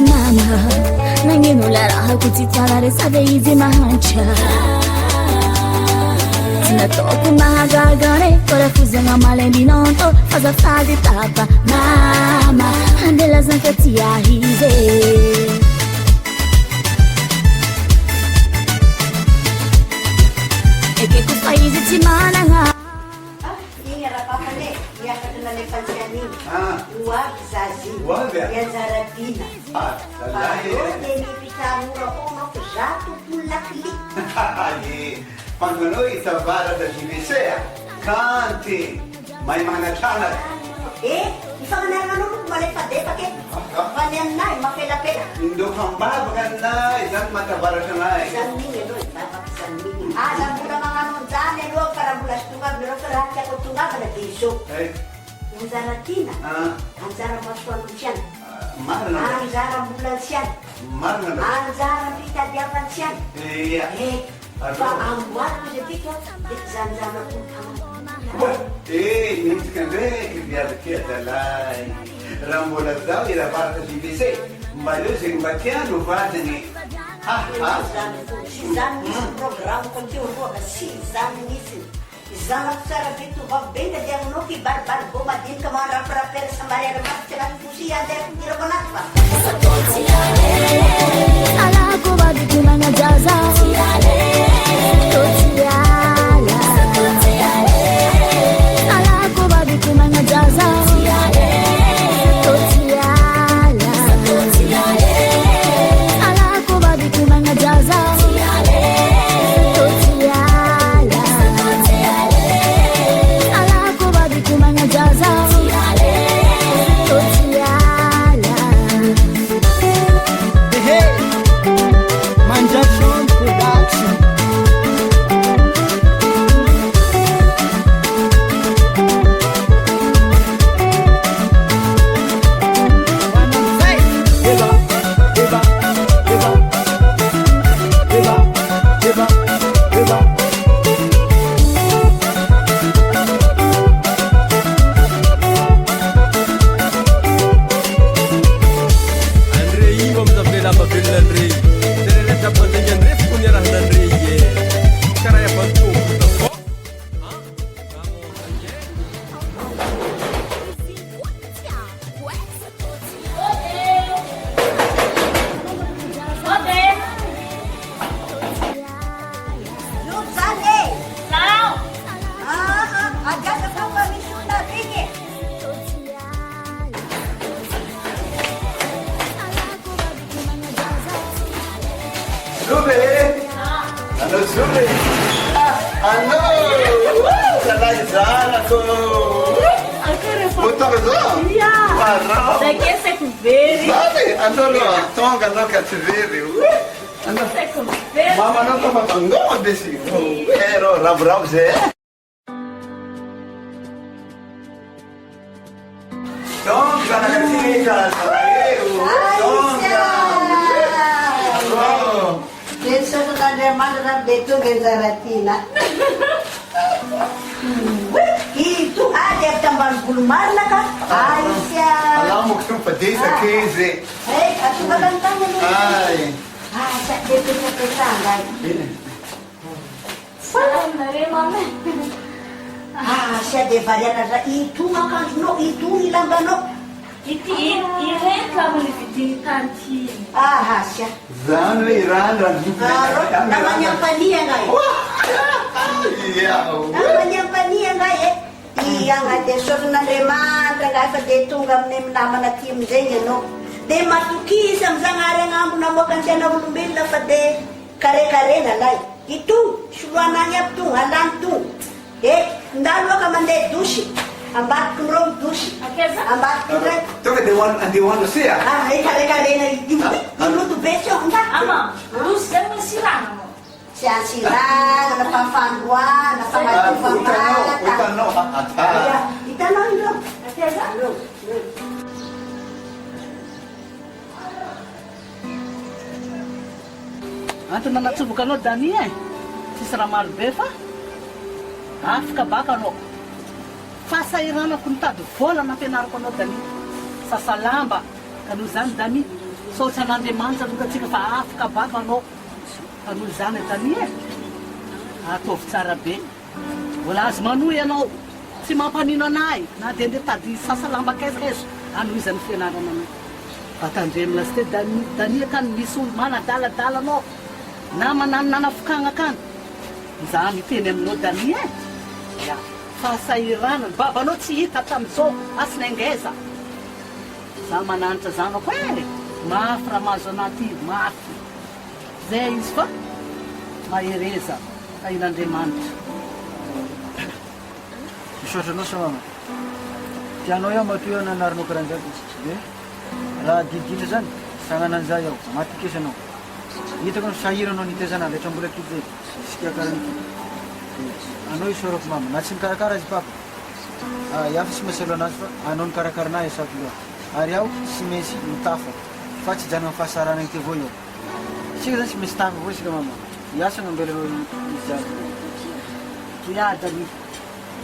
mama nangenolaraha kutitsalare sade izy mahantra Sinatoko mahagagare Parafuzanga malembinonto Fazafady tapa Mama Andela zankatia hize Eke kufaizi timananga Inga rapapane Ya katuna lepansiani Uwag zazi Ya zaradina Parode ni pitamura Ono jato pulakli Panganoy sa vara da Givisea, kanti, may mga natsanat. Ifanganay ano mo kumalipade, pake? Panyan na, mapela-pela. Indo kang babagan na, isang matabara siya na. Isang mingin, dapat isang mingin. Alam mo na mga nung dyan, para bulas tungag, pero karahati ako tungag, na tiso. Yung zaratina, ang zara maswal siyan. Ang zara bulan siyan. Ang zara pita diapan siyan. Ang buwan mo siya dito, zan-zana kung kama. Minti ka rin, kibiyar kita lai. Rambulat daw, ilapar sa CBC. Malusing batyano, fata ni. Si Zan nisin program kung tiuro ka si Zan nisin. Zan at sarap dito, babenda diyang nuki barbar, bumadin ka mga rapper sa Maria Ramat, silang pusiya dahil kung tiro ko nakpa. Ala ko ba dito mga jaza Tonga no cativeiro. Mama não toma tango desse. Pero rab Zé. Tonga na cativa. Tonga. Pensa no na demanda da beto gezaratina. Itu ada tambah bulmar lah kan? Aisyah. Alam mo kung pati sa kese. Aku kadang-kadang ni. Ay. Saya dia punya petang. Salam nare mama Saya dia varian ada itu makan no itu hilang no. Iti kamu di kantin Saya. Zano Iran ran. Namanya Pania ngai. Iya. Namanya Pania ngai. Iya ngai sorna remanda ngai pa detunga nem nama na tim zenye no. De matukisa mzangare ngambu na mboka nchana ulumbila pa de kare na lai. Itu shulwananya tu halang tu. Ndalo kama nde dushi. Ambat kumrong dushi. Akeza Ambat kumrong. Toka the one to see. Kare na ibu tu beso anda. ama luz dan silang Siya silang, napapanguan, napamatupaman. Utano. Itano ilo. Akeza Anto na natsubukan no dani si Saramar Befa. Fica baka no. Faça irana kuntado, fola na penar kono dani. Sa salamba kanuzan dani saotra n'Andriamanitra lokatsika fa afaka baka anao tanohy zany tania ataovy tsara be mbola azo manohy ianao tsy mampanino anahy na dia ndeha tady sasalamba kezekezo anohizan'ny fianarana anao vatandremina sy te dania kany misy olo manadaladala anao na mananonana fokagna kany izany teny aminao dania ia fahasahiranana babanao tsy hita tamin'izao asinaingeza za mananitra zanako mafy raha mahazo anaty mafy zay izy fa mahereza tahin'Andriamanitra misaotra anao sa mama tianao iaho matoy eo nanarinao karan'izany raha diditra zany sagnanan'izay aho matikesy anao hitako sahiranao nitezana rehetra mbola kidy zay sika karan'ity anao isorako mama na tsy mikarakara azy papa iaho fa tsy maselo anazy fa anao nikarakaranahy esaky io ary aho tsy maintsy mitafa fa tsy janona fahasarana ity avao eo sika zany tsy maintsy tafa avao sika mama iasa nambelanao izy zany ia dania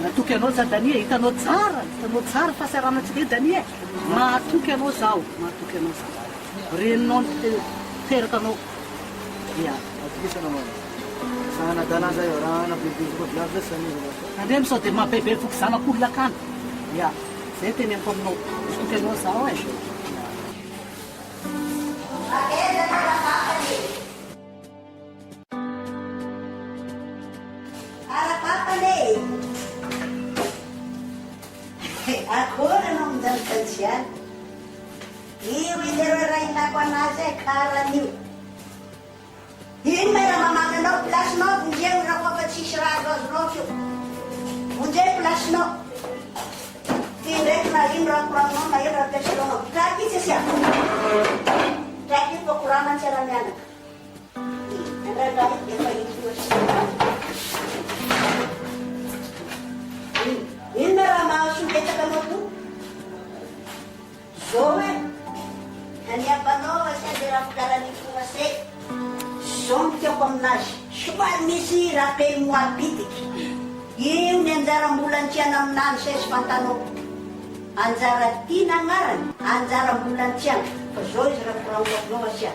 natoky anao za dania hitanao tsara fahasaranantsika io dania mahatoky anao zao reninao teraka anao ia matikesy anao mama sagnanadana zay eo raha nabibiby koa viavy zay sany andrea misao dia mahabebe foky zanak'olona akany ia zay teny amiko aminao toky anao zao Akory anao mijanokajy io ilereo raha inako anazy karan'io ino may raha mamana anao plasinao vonjeo raha koa fa tsisy raha azonao fio vonjeo plasinao ty ndraiky na ino raha koranao na ino raha piasinao traky itsy asia traky iny fa koranany tsy raha mianaka andraraha efa ino may raha mahasongetaka anao to zao aniapanao asady raha fikaranyfomase zao mitiako aminazy somary misy raha kely moabitiky io ny anjaram-bolany tiana aminany say sy fantanao anjara tiana agnarany anjaram-bolany tiana fa zao izy raha korangoatinao asia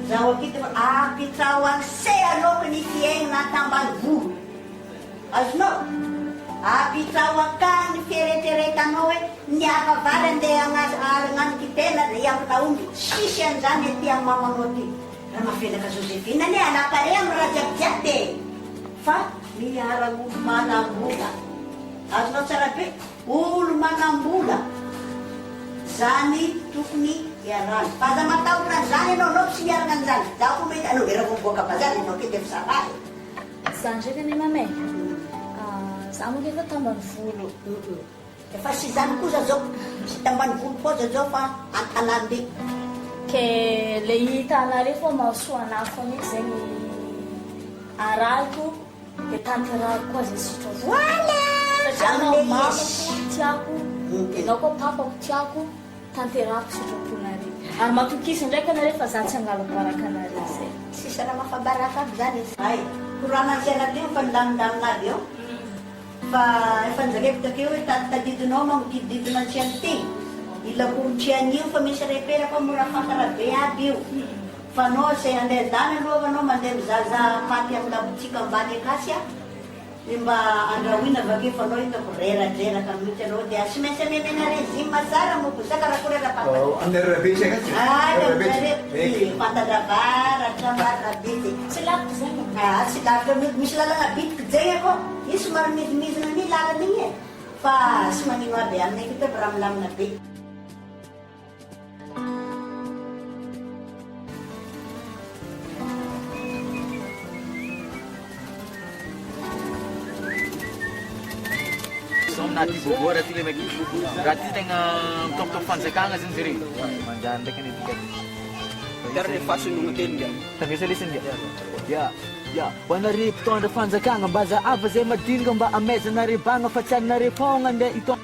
zaho akity apitsao anse aloka ny fiaigna tambany volo azonao apitsao akany fiereteretanao hoe niakavary andeha agnaniky tena da iambona omby sisy an'izany aty amin'ny mamanao ty raha mafelaka Josephine ane anapare amin'ny raha jiabijiaby fa miara-olo manam-bola azonao tsara be olo manam-bola zany tokony iarany fa aza matahotra an'izany anao anao tsy miarana an'izany za ko mety anao vera vovoaka fa zany anao kety fisarahy za ndraiky ane mamay za moa efa tambany volo efa sy zany koza zao sy tambany volo koza zao fa antanambe ke le hitanareo fa mahasoanao fa mihitsy zegny arahiko de tanterahako koa zay sitrao Voilà! satria anao mamako tiako anao koa papako tiako tanterahako sitraponareo ary matokisy ndraiky anareo fa za tsy angalako baraka anareo zay sisy raha mafabaraka aby zany izy ay koranany sianateo fa nilamindaminazy eo fa efa nizakeko takeo hoe tadidinao magnodidididina antsiany ty ilakorotsian'io fa misy repera fa mora fantara be aby io fa anao say andeha zany aloha anao mandeha mizaza paty amin'ny labotsika ambany akasy a de mba andrahoina avakeo fa anao hitako reradraraka mihitsy anao de sy maintsy amemena régime tsara moko za karakory rapapa fantadravaratra varabity tsy lavitra zegny tsy lavitra misy lalana bitiky zegny ako io somary mizimizina ny lalana igny fa sy manino aby aminay kita raha milamina be Nati bogor ati le magi rati tenga top fanzakanga zin ziri manjan dekan itu Karena fashion mungkin dia. tapi selisin dia ya panari to anda fanzakanga baza apa zai madin gamba ameza nari banga facan nari pongan de itu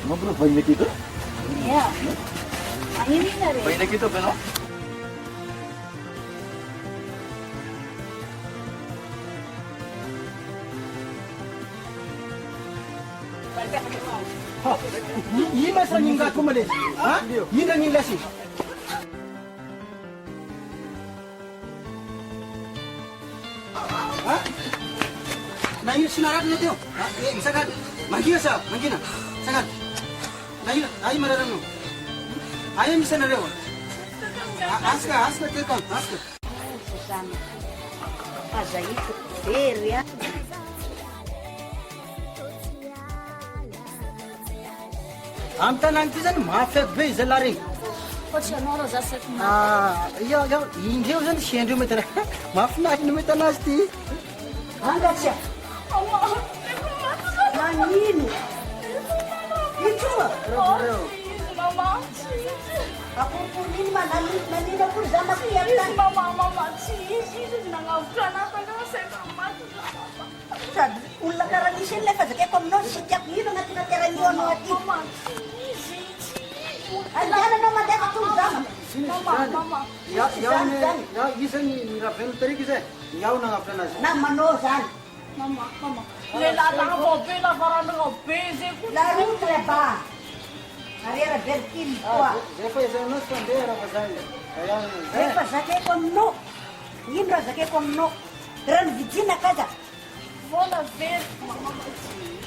Ngobrol banyak itu. iya akhirnya na rin banyak itu pero Ina sa nyinga kumalis. Ha? Ina nyinga si. Ha? Na yun sinarat na tiyo. Sagat. Magina sa. Magina. Sagat. Na yun. Ay mararam no. Ayaw misa na rin. Aska tekon. Aska. Susana. Azaito. Feria. Amta nanti zan mafek be zalari. Poxa, não já sei como. Ya indio zan shendu metara. Maf na ni metana asti. Anda siya. Manino. Itu Mama. aku punin manino pun sama kelihatan. Mama, sim, não ngafrana kana saya mama. Sad ulah karang isin lepas kayak komno sejak ini dengan tidak terang nyono ati. Mama. Anjana no mate aku zam. Mama. Ya isan ni Rafael teri kise. Ya una apna na. Na manosan. Mama. Lela la gobe la varanda gobe ze Lalu treba. Ariera berkin tua. Zefa no spandera pasando. Lepas kayak komno. Indra kayak komno. Ran vijina kaja. vou lá ver.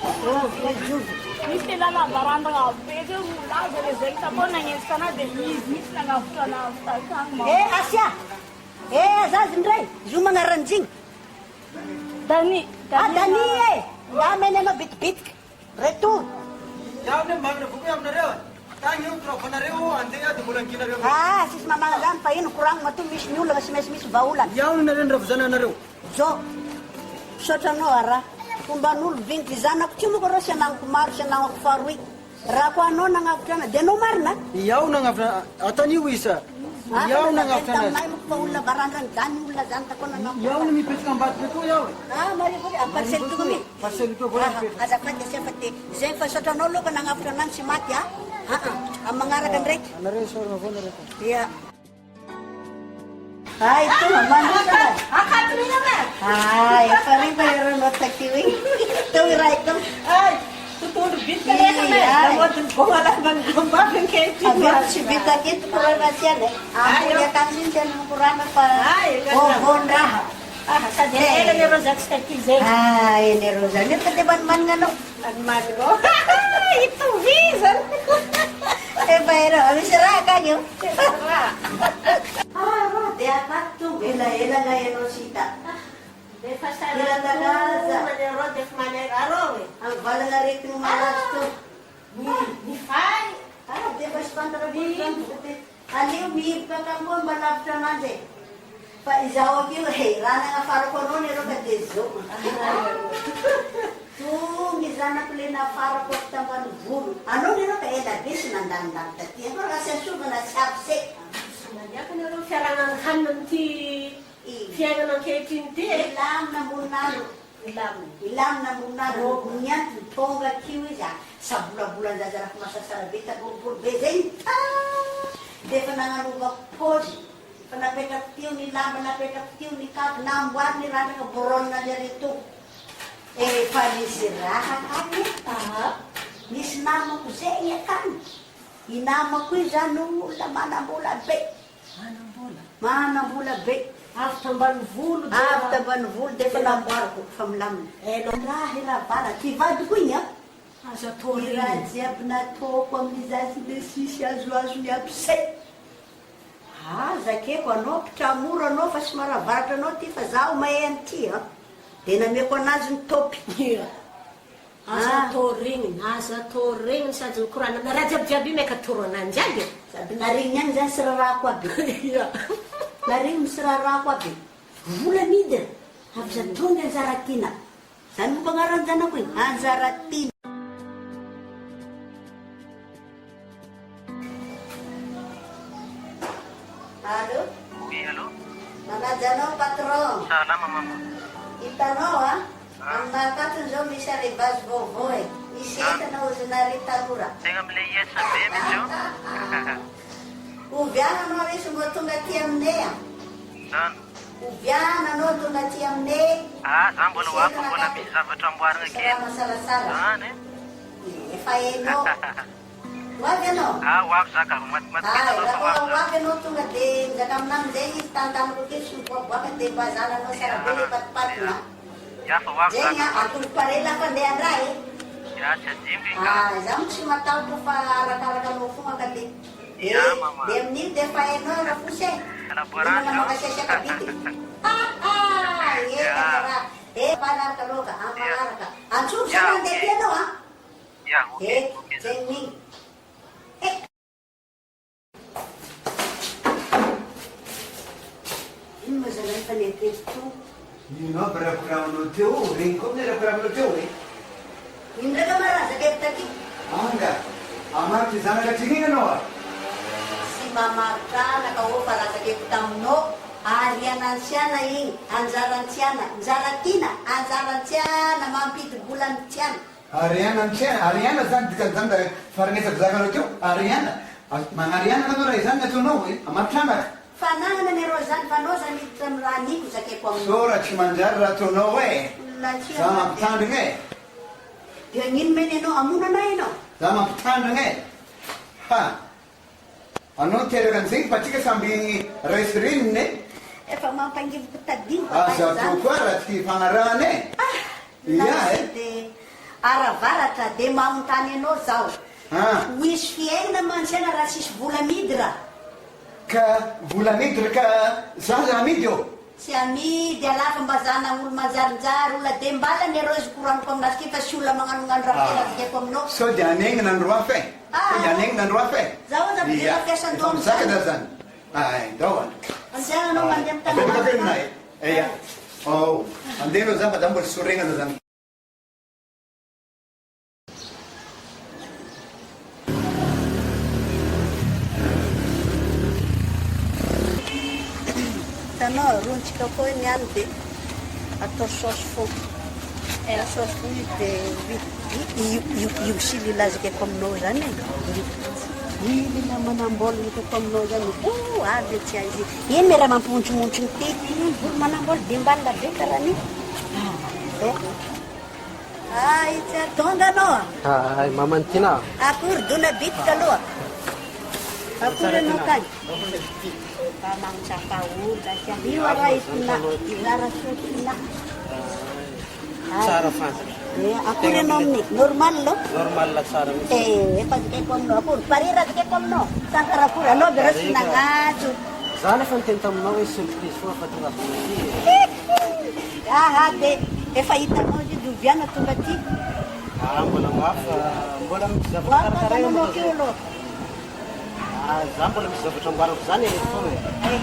Oh, Jesus. Mimi lá na varanda gobe ze mula ze ze tá bom na esta na de mis na gafuta na kang. Asia. Azazindrai. Zuma ngaranjing. Dani. Dani ya meneno bit. Retur. Ya ne magna buku amna rewa. Tangi ukro kona rewa ante ya bulan kina rewa. Sis mama lampa ini kurang matu misnyu lang mes baulan. Ya ne ren rafzana na rewa. Jo. Sotano ara. Kumbanul vinki zana kuchimu korosya nang kumar sya nang kufarwi. Rakwa no nang akana denomarna. Ya una ngafna atani wisa. Ya una ngafna. Mai mukpaula barangan dani ulla zanta kona nang. Ya una mi petkam bat beto ya. Mari ko parcel tu kami. Pasal itu boleh. Ada pati sefati. Zefa sotano lo kana ngafna nang simat ya. Ang mangaragan rek. Nare sor na phone rek. Iya. Hai tu mama ka. Akat ni na. Hai, pari bayar no takiwi. Tu right tu. Ay, tutur bit ka na na. Damo tun ko wala man gumbahin kay ti. Abang si bita kit kurana siya ne. Ako ya kansin siya ng kurana pa. Oh, bonda. Sa de ele rozak sa kize. Ay, ni Rosa. Ni patiban man nga no. Anman ko. Itu visa. Pero, abisara ka nyo. De akat tu. Ela nga yan o sita. De pasal. Ila tagaza. Manero de manero. Ang bala nga rin yung malas tu. Ni fai. De bas pantara bulan. Aliw, mihip ka kang kong balap sa nanze. Pa izawa kiyo, hey, rana nga faro ko ron, ero ka dezo. Tung izana pili na faro ko taman vuru. Ano nero ka eda, bis nandang-dang tati. Ano kasi suga na sapse. Ya kan ro serangan kanan ti. Fiaga ng ketinti. Ilam na munaro. Ilam na munaro. Ngunyan, tonga kiwi za. Sa bulan-bulan zazarak masasarabita, bubur bezenta. Defa na nga lupa posi. Panapekap tiyo ni lama, napekap tiyo ni kap, nambuat ni rana ka boron na dyan ito. Palisirahan kami. Nis nama ko sa iya kan. Inama ko zanula, manambula be. Manambula be. After banvul. After banvul, defa nambuar ko from lam. Hira para, kivad ko niya. Asa tori. Hira siya na to, pamizasi desi siya zuazu niya pse. Zake ko no, chamura no, fas maravarta no, ti fazao mayanti, ha? Dena me ko nazun topi. Asa toring sa Quran. Narajab-jabi me katurunan jadi. Sabi naring yan dyan sararakwa bi. Naring sararakwa bi. Mula nider. Habsa tunga zaratina. Saan mo pangaran dyan ako eh? Zaratina. Halo? Halo. Mana jano patron? Sana mama. Itano ha? Ang nakatun zo misa ribas bovoy. Isita na uso na ritarura. Tenga mleyes sa bebe jo. Uviana no rin sumutunga tiyam ne. Dan. Uviana no tunga tiyam ne. Sambo no wapo bona bisa vatambuar ngake. Sama sala-sala. Ne. Efa hainao. Ho avy ianao? Ho avy zaka, matikety aloha fa ho avy Ho zaka. avy ianao tonga dia mizaka aminah amin'izay izy tantanako kely sy miboaboaka dia mba zananao sara be le patipatina. Ya, fa ho avy Zegny zaka. atolo pare lafa andeha andray. Ya, tsy adimby ka. Zaho tsy matahotra fa arakaraka anao fogna ka dia. Ya, mama. Dia amin'iny dia efa hainao raha fosy e. Laborazy, Dia makasiasiaka biky. Panaraka aloha ka, manaraka. Antsory sa mandeha ty ianao ha? Ya, okey. Okey. Zegny. Ino ma zala efa netreto? Ino aby rapiraminao teo, regny koa minay rapiraminao teo e. Ino ndraika marazaka eto taky? Anga, amaky zanaka tsinina anao a? Sy mamaritranaka ô fa razaka eto taminao. Arianantsiana igny, anjarantsiana, anjaratina, anjarantsiana, mampidi-bolantsiana. Ariana zany dikan'izany da faranetsaka zakanao teo, Ariana. Magnariana anao raha izany nataonao e, amatranaka. Fananana ny arô zany, fa anao zany hiditra amin'ny raha niko zakeko aminao. Sora tsy manjary raha ataonao e. Za Latsiana. mampitandrina e. Dia gn'ino meny anao, amonana ianao? Za mampitandrina e. Ha! Anao teraka an'izay fa tsika samby raisy reniny e. Efa mampangivoko tadiny Aza atao koa raha ty fagnarahana e. Ia e. dia aravaratra dia mamontany anao zao. Ah, Misy fiainana mantsiana raha sisy vola midy raha. ka vola miditra ka zaza amidy eo. Sy amidy alafa mba zana olo manjarinjary olona dia mbala ny arô izy koraniko aminazy ty fa sy olona magnanognano raha tena vikeko aminao. Sao dia anegnina andro hafa e. Sao dia anegnina andro hafa e. Zaho za Ia, mizaka fiasan-doha efa mizaka da zany. Ay, dao a. anziana anao mandeha Abebaka amin'ny kenina e. Ia. Oh, andeha anao zany fa da mbola soregnana zany. tanao rontsika koa ny any dia atao saosy fo. Saosy fo io dia io sily lazakeko aminao zany e. Ilina manambola hitako aminao zany. Avy tsy aizy. Ino me raha mampimontromontro ny ty? Volo manambola dia mbalina be karaha ny. Itsy atonga anao. Ay, mamantina. Akory dona bitika aloha. Akory anao kany. Fa mantsaka ora siya. Io raha itina. Izara sotina. Tsara fantatra. Akory anao amin'ny normal lo? Normal la tsara mihitsy. Efa zikeko aminao. Akory parira zikeko aminao. Sankarakory anao dia raha sy nagnajo. Zany efa niteny taminao hoe surprise foana fa tonga amin'ity. Dia efa hitanao izy doviana tonga ty. Mbola mafa, mbola misy zavatra karakara io Manao moa keo lo. za mbola misy zavatra amboarako zany e foana e.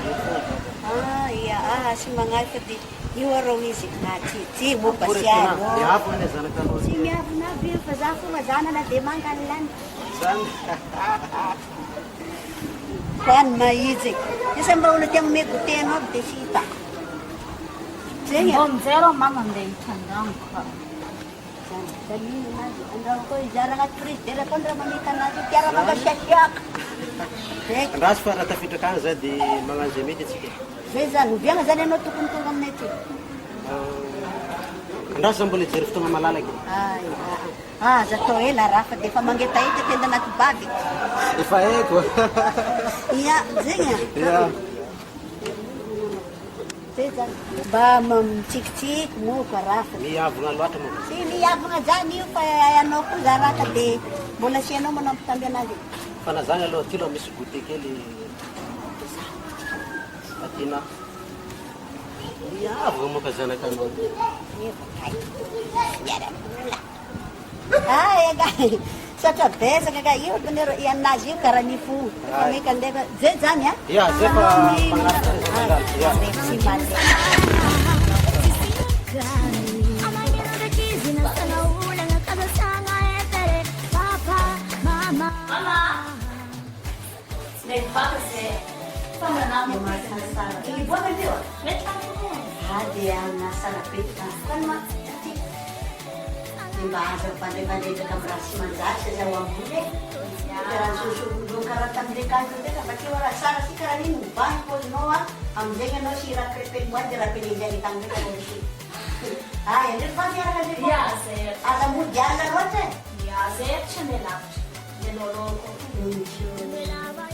Ia, sy magnaika dia io arô izy. Ty mo Kory basi tena, ano. miavo ne zanakanao. Sy miavona aby io fa za fogna zanana dia mangany lany. Zany. Hoany maizy. Isa mba olo tia manome goûté anao dia sy hita. Zegny Mbô mijery aho mama andeha hitsandrano ka. Dalina anazy. Andrano koa izara agnaty frigidaire koa ndra mamita anazy. Tiara magasiasiaka. Andraso fa raha tafiditra akany za dia magnano zay mety atsika. Zay zany. Oviagna zany anao tokony tonga aminay ty. Andraso za mbola hijery fotoagna malalaky. Aza atao ela raha fa dia efa mangetahita tenda anaty baby. Efa haiko. Ia, zegny Ia. Zay zany. Mba mitsikitsiky moa ka raha fa. Miavona loatra moa. Sy miavona zany io fa anao koa za raha ka dia mbola sianao manampitamby anazy. Fa na zany aloha ty aloha misy goûté kely. Atina. Miavona moa ka zanakanao. Ega satra besaka ka io anazy io karaha ny fo. Kameka ndefa zay zany a. Ia, zay fa magnaraka zay zanakanao. Ia. Sy mandeha. Mama! Nel fatto se fanno una sala. Che buona io. Mettamo. Dia nasala peta. Kan ma. Mba aza mpandefandetraka amin'ny raha sy manjary sa zaho ambony e. Karaha sosobondrony karaha tamin'ilay kanto tena fa keo raha sara sy karaha iny mibany pozinao a. Amin'izay anao sy raha crepely moa dia raha pelezay ny tamin'ilay kanto sy. Ay, andreo fa miaraka andreo. Ia, se. Aza mody alina loatra e. Ia. Azetra melavitra. Meloloko.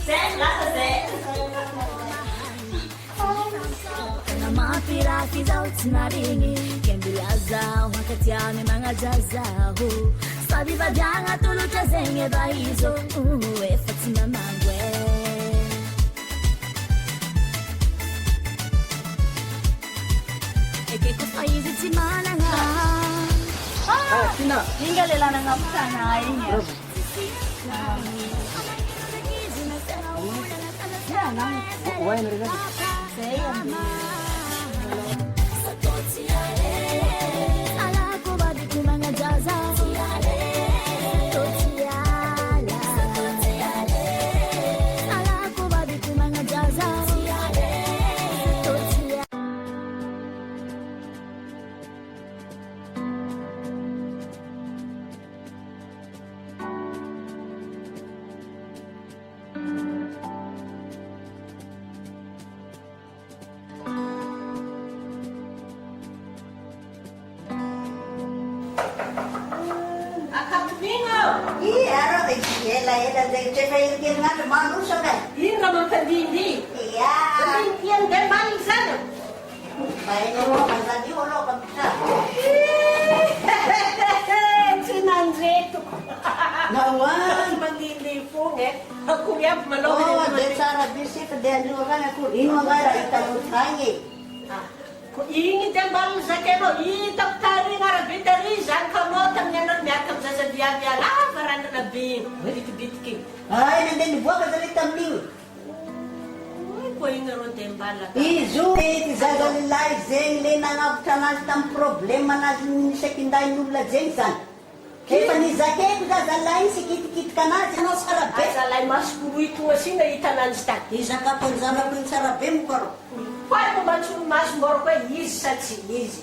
Zay lasa zay. Mapiraty zao tsy narigny kembilazao hakatiany magnajazaho sady vadiagna tolotra zegny eva izo efa tsy mamango eke kofa izy tsy managna Inga lela nangamukana igny. Ela zay tsefa herinandro manosaka. Ino raha mampandindy? Ia. Tiany dia maliny zany. Bainao mazany io aloha kampita. Tsy nandretoko. Nahoany mandindy fogna e. Akory aby manao dia tsara bisifa dia andreo akany akory. Ino angara hitanao tagny. Igny dia mbaliny zakanao. Hitako tarina arabe tary zany kanao tamin'ny anao miaraka amin'ny zazaviavy alava randrana be bitibitiky. Ay, nandeha niboaka zare tamin'igny. Koa igny rô dia mbala. Izy io ty zaza lilahy zegny le nanavitra anazy tamin'ny problème anazy nisaky ndahin'olona zegny zany. Efa nizakeko zaza lilahy iny sy kitikitika anazy anao tsara be. Zalahy masokoroito asina hita ananjy tany. Izakapony zanako iny tsara be mokaro. Quando mantsy masom-boro koa izy sa tsy izy.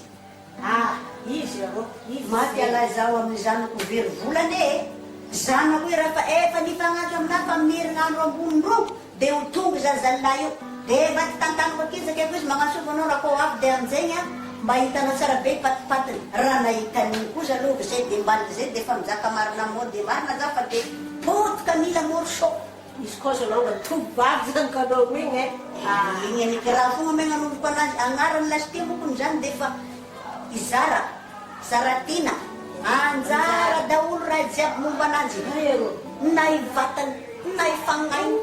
Izy rô. Maty alahy zaho amin'ny zanako very volana e. Zanako io rafa efa nifagnaso aminahy fa amin'ny herinandro ambony ro dia ho tonga zaza lilahy io. Dia efa ty tantanako akizaka eko izy magnasova anao raha koa avy dia amin'izegny mba hitanao tsara be patipatiny. Raha nahitan'iny kosa aloha zay dia mbaliny zay dia efa mizaka marina moa dia marina za fa dia potika mila morso. Izy koa zao nao tovavy zany kanao igny e. Igny anikiraha fogna megnanovoko anazy agnarany lasity mokony zany dia efa izara Zaratina anjara daholo raha jiaby momba anazy na ivatany na ifagnainy.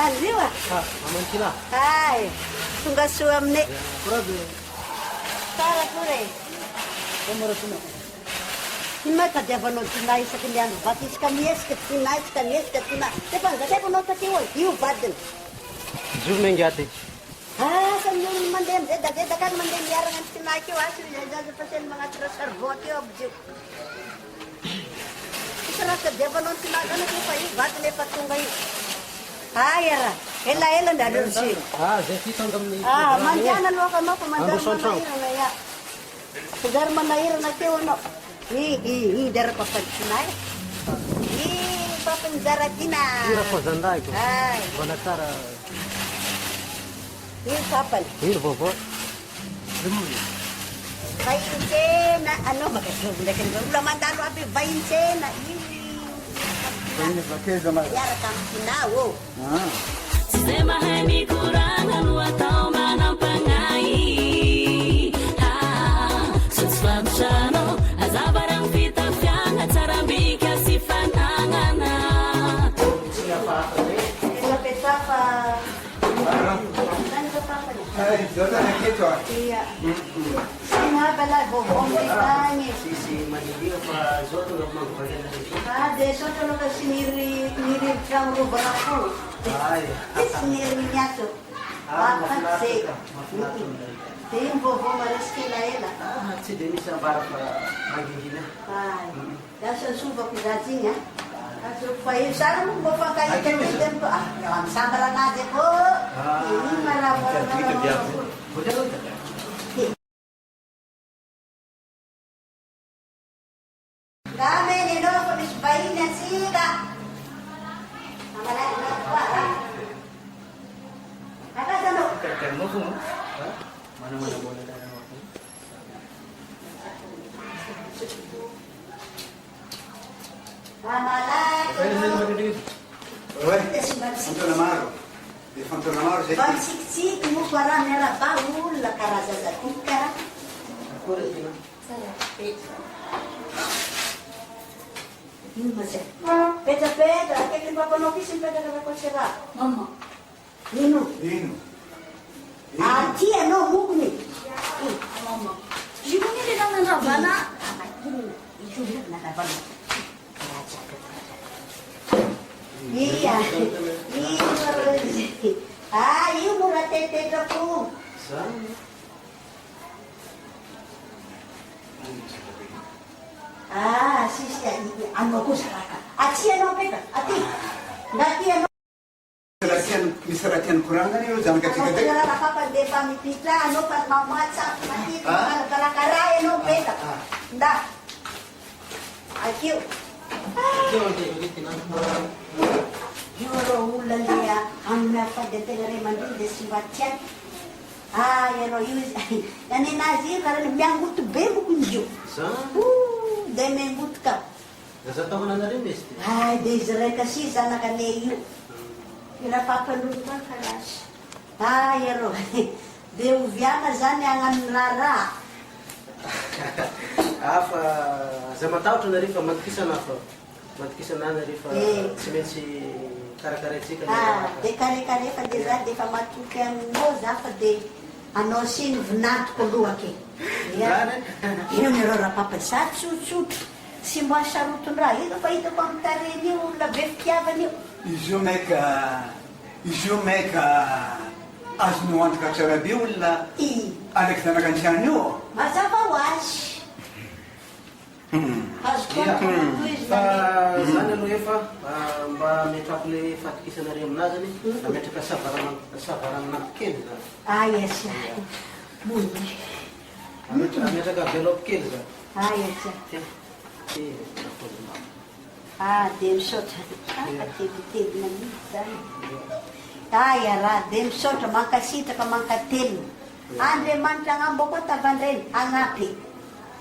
Aliwa. Amantina. Hai. Tunggu suamne. Kurabe. Tara pure. Kamera tuna. Hima tadi abang tunai sekian batis kami es ketunai ketunai. Depan saya pun nota tiwal. Iu badan. Zoom menggati. Sambil mandem. Dah kan mandem yarangan tunai kiwas. Jadi pasien mengatur servoti objek. Serasa dia abang tunai kan kita iu badan lepas tunggai. Ayara, ela nda dorsi. Zeki tangam ni. Manjana lo kama pemandar mana ya. Segar mana na kewo no. I dar papan sinai. Papan zaratina. Ira ko zandai ko. Ay. Bonatara. Papan. Bobo. Vaincena, ano makasyo kan ulah mandalo api vaincena. Ini pakai zaman. Yara kang sinawo. Sema hani kurangan watau manang pangai. Suswabshano azabarang fita fianga tarambika sifanangana. Siapa? Siapa? Zao tany aketo ah. Iya. Sinabala bobong ditanya. Sisi maniliwa fa zao tonga magvariana rehetra. Ada soto lo kasi niri trang lo baraku. Niri nyato. Apa sih? Tem vovô Marasquila ela. Tsy dia misy ambara fa mangingina. Dasa suba pisadinha. Aso fa il sana mo ba kayo tempo. Sambara na de ko. Ini marabara. Dame ni no ko misbayin na sila. Amala na kwa. Ada dano. Kermo semua. Mana-mana boleh dah waktu. Bansik-sik mo para nera baul la karaza za kuka. Peta, aquele papo não quis peta que vai conservar. Mama. Nino. A tia não mugni. Mama. Jibuni dia nak rabana. Iya. Ayo murah tete aku. Sisi anu aku saraka. Ati ano peka? Ati. Ngati ano? Misalkan kurang kan itu jangan kecil kecil. Kalau apa de pamipita ano pat mamacha mati kara ano peka. Nda. Akiu. Yoro ulan dia amna pa de tegare mandi de siwatian. Yoro yus. Yani nazi karena biang butuh bemu kunju. Deme butka. Nasa taon na rin, Mister. Desire kasi sana kaneyo. Pinapapalutan ka nas. Yero. Deuviana zani ang anrara. Afa, zama tao na rin fa magkisa na fa. Magkisa na rin fa. Simensi karakterisi ka na. De kare fa de za de fa matukan mo za fa de anosin vnat ko luake. Io ne ero rapapasat sut. Si mo sarutun ra. Ito pa ito pang tarini o labefkiava niyo. Izo meka azno antka charabi ulla alek tanakan chanyo. Mazabawas. Sana no efa mba metrapole fatikisa na rin amnazy ni nametraka savarana nankely za. Yes. Mundi. Ametraka envelope kely za. Yes. Dem sot. Tebe na mita. Dem sot makasita ka mangkatel. Andre mantang ambo ko tabandren angapi.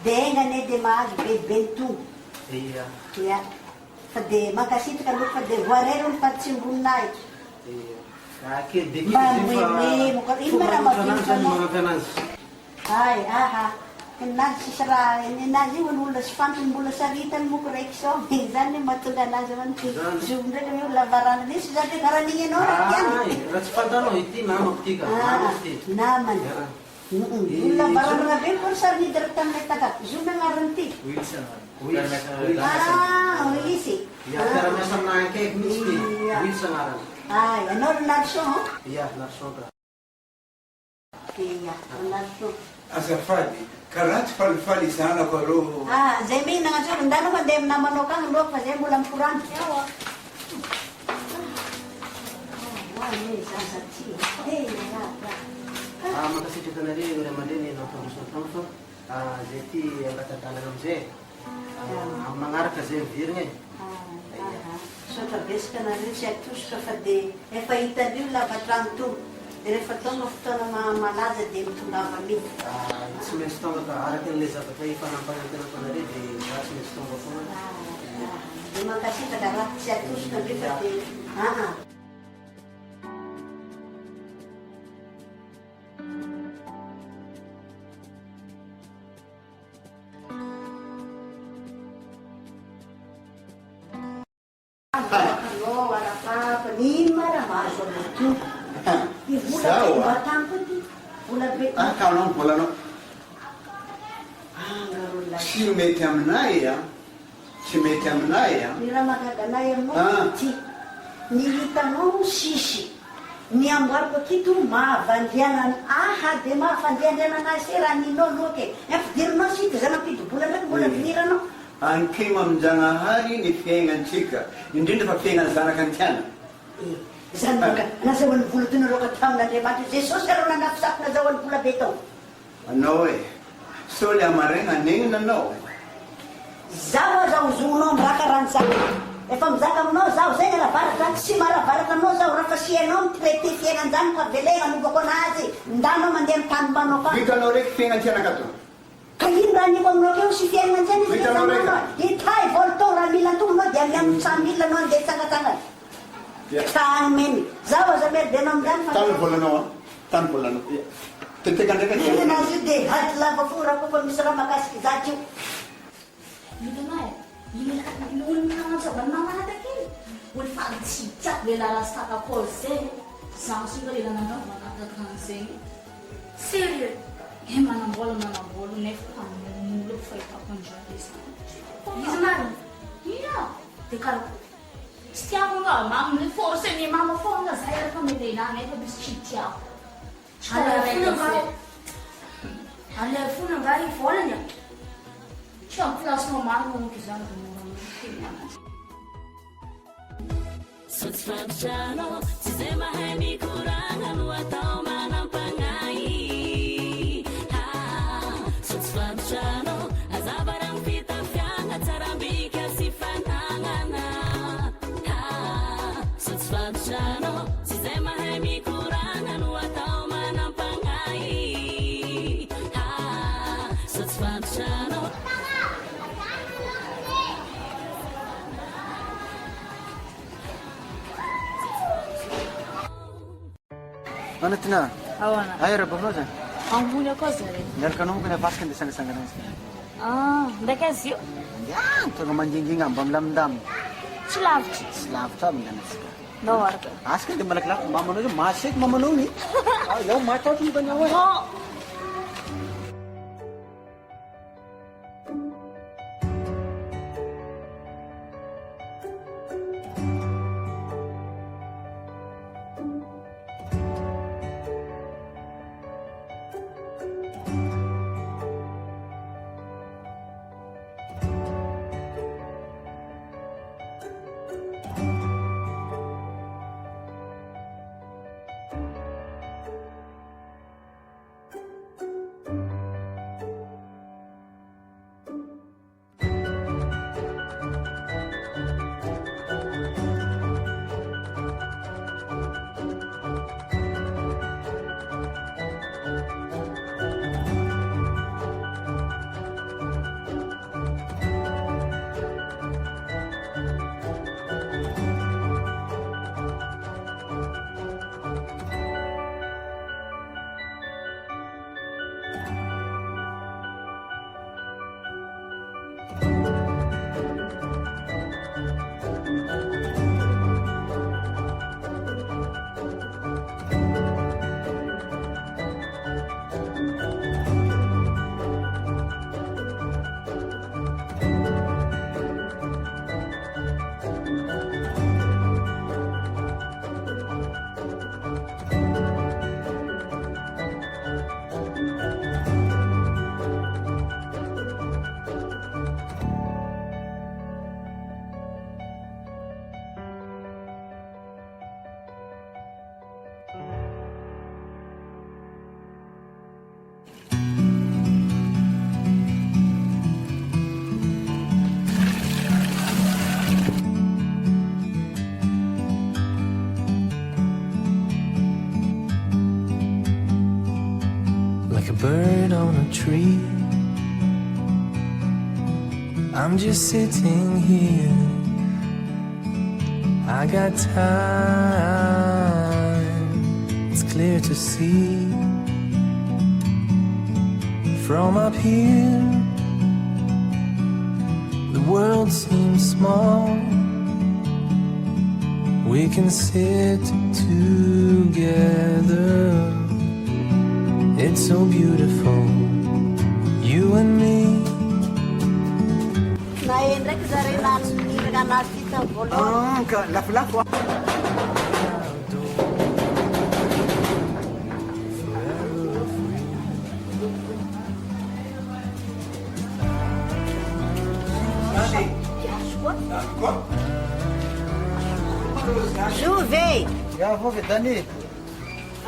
Denga ne de mas bentu. Iya. Ya. Fade makasita ka lupa de wareron patsimbunay. Iya. Kaki dikit Bamwe mo ka imara mga finance. Nasi sara, nasi ulas pantun bulas saritan mo korekso. Minsan ni matugan na zaman ti. Zoom na kami labaran ni sa dati karaniyan no. Rats pantano iti namak tiga. Naman. Labaran na ben kon sar ni direktan na tagat. Zoom na ngaranti. Wilson. Wilisi. Ya karamasan na kay miski. Wilson aran. Ano narso? Iya, narso ka. Iya, narso. Azafadi, karat falfali sana karo. Zemi na nga ndano ka dem naman o kang lo pa dem bulan puran. Yawa. Makasih kita nari udah madeni no tongso. Jadi yang kata tanam je. Mangar ka je virnge. So tabes ka na rin siya tus ka fade. Paita din la patrang tu. Ele fatong ofto na mga malaza din tunga kami. Semestong ka arakin lesa pa tayo panampanan ka na rin di semestong ko po. Di man kasi tagarat siya tus na bifate. Wala pa, panima na maso na ito. Ibu na batang ko di. be. Kaunong pula no. Tsy mety aminay a. Tsy mety aminay a. Ny raha mahagaganay aminao ty. Ny hitanao sisy. Ny amboariko akito mahavandiana dia mahafandiandiana anazy raha ninao loke. Ampidirinao sika zanam-pidobola ndraiky mbola viniranao. Ankema aminjanahary ny fiainantsika, indrindra fa fiainany zanaka antiana. Zany boka nazahoan'ny vola tonareo ka tamin'Andriamanitra Jesosy arao nanafisako nazahoan'ny vola be tao. Anao e, soly amaregna nenina anao. Zaho zaho zonao miraka rantsaka. Efa mizaka aminao zaho zay alavaraka tsy maravaraka anao zaho raha fa sianao mitraité fiainan-jany ka velena anovako anazy ndanao mandeha amin'ny tany mbanao ka. Vitanao raiky fiainantianaka to. Ka ino raha niko aminao keo sy fiainan-jany izy rehefa hitay voltao raha mila antononao dia amin'ny 100 000 anao andeha tsangatsangana. Tany meny. Zaho aza merdenao amin'izany fa. Tany volanao a. Tany volanao. Teteka ndraiky Iny anazy io dia haty lava fo raha kofa misy raha mahakasiky zaty io. Hitanao e, olona nanazavany mamata kely. Olo fa tsy tiako lehilahy rastakakôry zay. Zaho songa lehilahy nandravo manataka an'izay. Sérieux. Manambola nefa molo fahitako an'izany izany. Izy marina. Ina. Dia karakory. Tsy tiako nga, mamily force ny mama foana zay rehefa lehilahy nefa misy tsy tiako. Alay fona nga i volany a. Tsy amin'ny plasinao marina monko izany teny anazy. Sotsfampitrano, tsy zay mahay mikoragna no atao manampagnay. Sotsfampitrano, azabarang fitafiagna tsarambika sy fanagnana. Sotsfampitrano, tsy zay mahay mikoragna no atao manampagnay. Sotsfampitrano. Ano tina? Awana. Ay, rababao zany. Ambony akao zare. Miaraka anao moka navasika andeha sangasangana azy. Ndraiky azy io. Tonga manginginga mba milamindamina. Tsy lavitra. Tsy lavitra aby nganasika. Nao araka. Asika dia malakilaky mamanao io maseky mamanao ni. Iaho matatra ny tany ao e. Bird on a tree, I'm just sitting here. I got time, it's clear to see. From up here, the world seems small. We can sit together It's so beautiful, you and me. Na ndraiky zareo naniraka anazy ty tamin'ny voalohany. Ka lafolafo. Jove! Ya vovy Dani.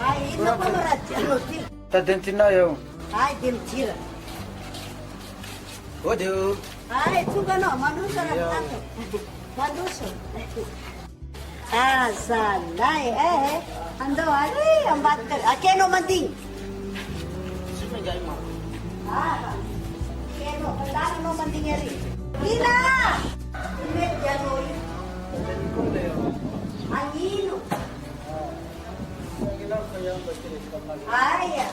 Ay, inona koa no raha tianao ty? Tadentinao eo. Ay, de midira. Odeo. Ay, tonga anao, manoso raha manoso. Zalahy, andao ary ambadika. Akenao mandigny? Akenao, andananao mandigny ary. Ina! Mety anao io. Anino? Aya.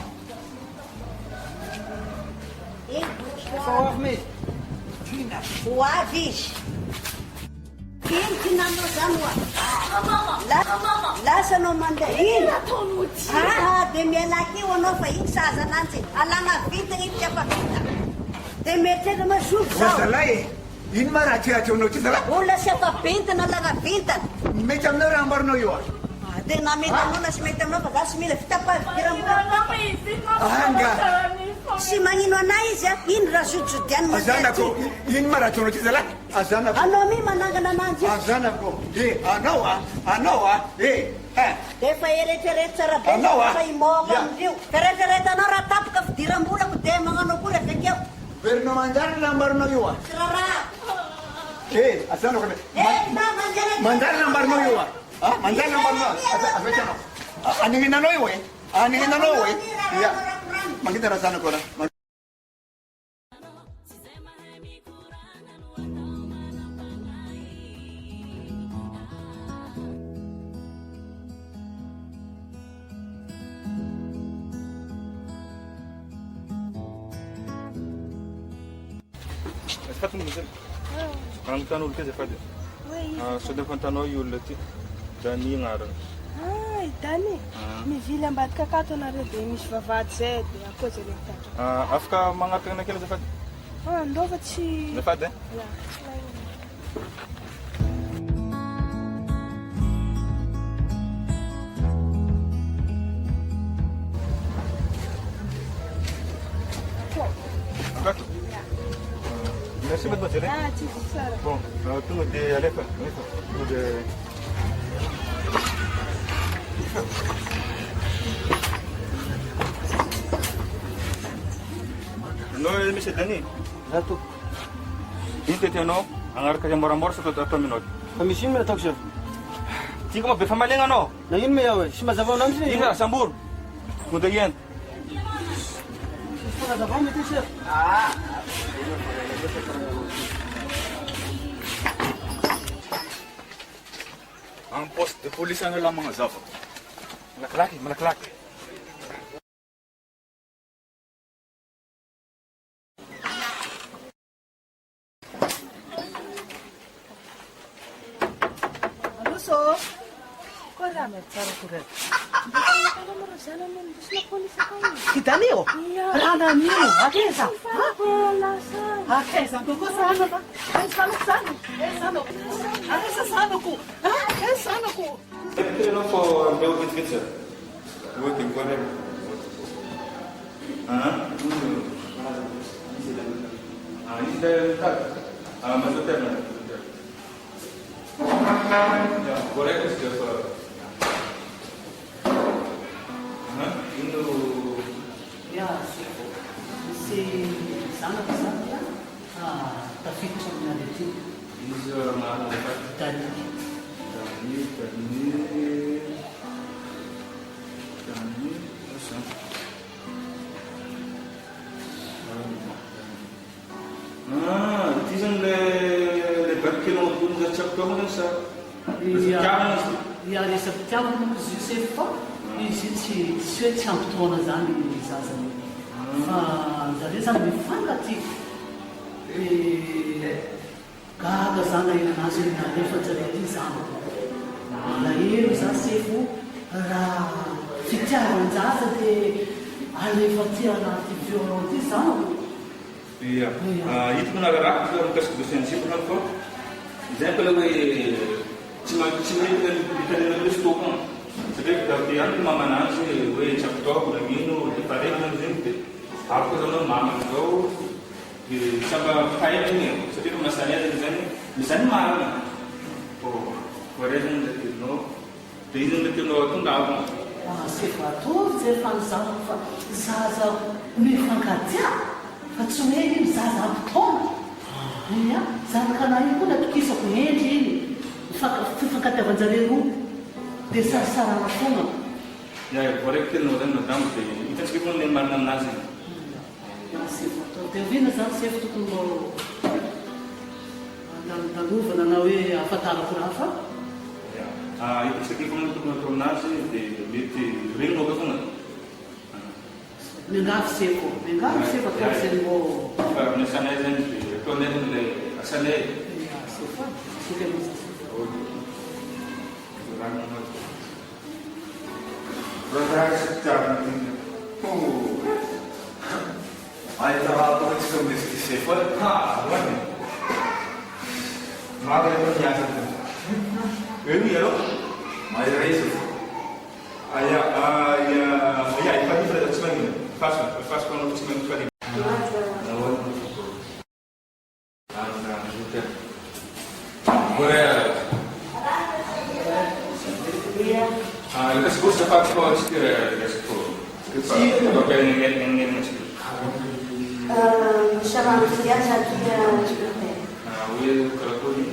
Hoavis. Ino tinanao zany oa? Lasa anao mandeha. Ino? De mialaky io anao fa iny saza ananjy. Alana vintana iny tiafa vita. De mety eka mazovo zao. Zalahy, ino ma raha tiationao ty zalahy? Olona sy afa vintana, alana vintana. Mety aminao raha ambarinao io a? De na mety aminao na sy mety aminao fa za sy mila fitapavidiram-bola. Anga. Sy magnino anay izy a, ino raha sodisodiany Azanako, ino ma raha tionao ty zalahy? Azanako. Anao mi manangana ananjy. Azanako. Anao Efa eretrerety tsara be Anao, fa imoka amindreo. Feretrereta raha tapaka fidiram-bolako de magnano akory avekeo. Verinao manjary raha ambarinao io a? Siraraha. Azanako. Na manjary. Manjary raha ambarinao io a? Manjary raha ambarinao. Avetanao. Aninginanao io e? Aninginanao io e? Ya. Makita raha zanako na. Fatony zany. Agnontany olo ty azafady. Sao dia fantanao io olona ty. Dany agnarany. Dany, mivily ambadika akato anareo dia misy vavahady zay dia akoza le mitatra. Afaka magnaraka anakely azafady? Andao fa tsy... Azafady e? Akato? Merci mademoiselle. Tsy tsara. Bon, tonga dia alefa. Tonga dia... Anao misy Dany? Zato. Ino tiatianao? Agnaraka izay moramora sa atao aminao? Fa misy ino ataoko chef? Tiako ma be fa malegna anao? Na ino me iaho e? Sy mazava anao mihitsy Ino Samboro? Tonga dia ino? Sy mazava mety chef. Ang poste de police ang lang mga zava. Malaklaki. Aluso, ko rame tsara kuret. Kalau merasana membus na polis kayo. Kita niyo? Rana niyo. Akesa. Akesa. Kuko sana ba? Sana. Sana ko. Sana ko. Não for meu vídeo. Vou ter que correr. Isso é tá. Mas eu tenho. Já, correto isso que eu falo. Indo. Ya, si sana bisa. Tapi sebenarnya itu. Isso é uma. Tadi. Dizem le barque não vamos achar que vamos dançar. Ja, dis vertel ons se fok. Is dit swet champtona zany zazany. Zare zany mifangati. Gaga zana ina nazy na refa jarety zany. Lahelo za sefo raha fitiavan-jaza dia alefa ty anaty violon ty zany. Iya. Itu pun agak rapi kalau kasih dosen sih pun apa? Jangan kalau cuma kita nulis tukang. Jadi kemudian mama nasi, captok, minu, di pada itu nanti. Aku kalau mama itu sama kayak ini. Jadi masalahnya di sana mana? Oh, korean itu no. Di ini itu no itu tahu. Sefato zefanzana fa zaza mifankatia fa tsy hoe zaza ampitaona ia zany kanahy iny koa natokisako endry iny fifankatiavan-jareo roa dia sarisarana foana. Ya, korek no dan madam te itu meskipun ni mana nasi. Sefato dia vina zany sefa tokony nalovana na hoe ahafantarako raha fa Itu meskipun untuk nasi di ring lo betul nggak? Nengar sepo kalau sembo. Misalnya yang di konen le asalnya. Sepo, sudah bisa. Berada sejak ini. Ayo terlalu kecil di sefer. Mana? Mana yang ternyata? Ini ya lo? Ayo reis. Ayah, pagi pada cuma ini. Pas kalau cuma pagi. Boleh. Kita sebut dapat kau sebut. Apa yang Sama biasa dia. Will kalau ni.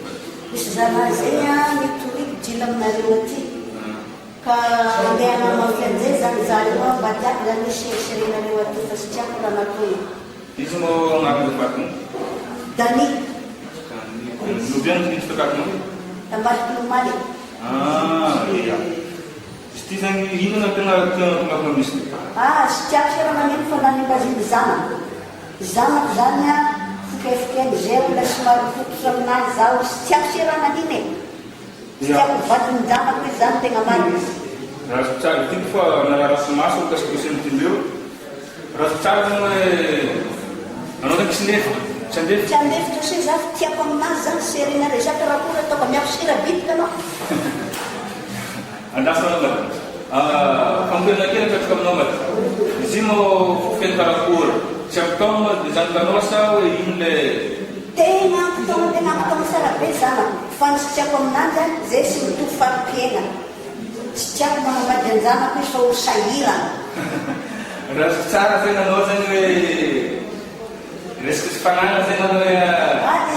Zamazenya nitulik jilam narimati ka dia nama kerja zalima baca dan seri narimati sejak lama tu. Itu mau ngambil apa? Dani. Nubian itu dekat mana? Tempat rumah. Iya. Istilahnya ini nak tengah mesti. Sejak lama ni pernah dikasih zana Fiquei gelo da senhora profissionalizar os tiaxeira na dine. Setiap buat menjama kuizan tengah manis. Rasa itu na rasa masuk ke sekolah sendiri. Rasa Candef tu sih zat tiap pemazan serina reja terapura atau kami harus kira bit kan? Anda salah. Kampung lagi yang cakap nomor. Zimo fen terapur. Siapkan di sana nosa ini. Tenang ketemu sarape sana. Fans siapa menanda, zesi itu farpiena. Setiap Muhammad dan zana pisau sayila. Rasa cara saya nosa ni. Rasa sepanjang saya nosa.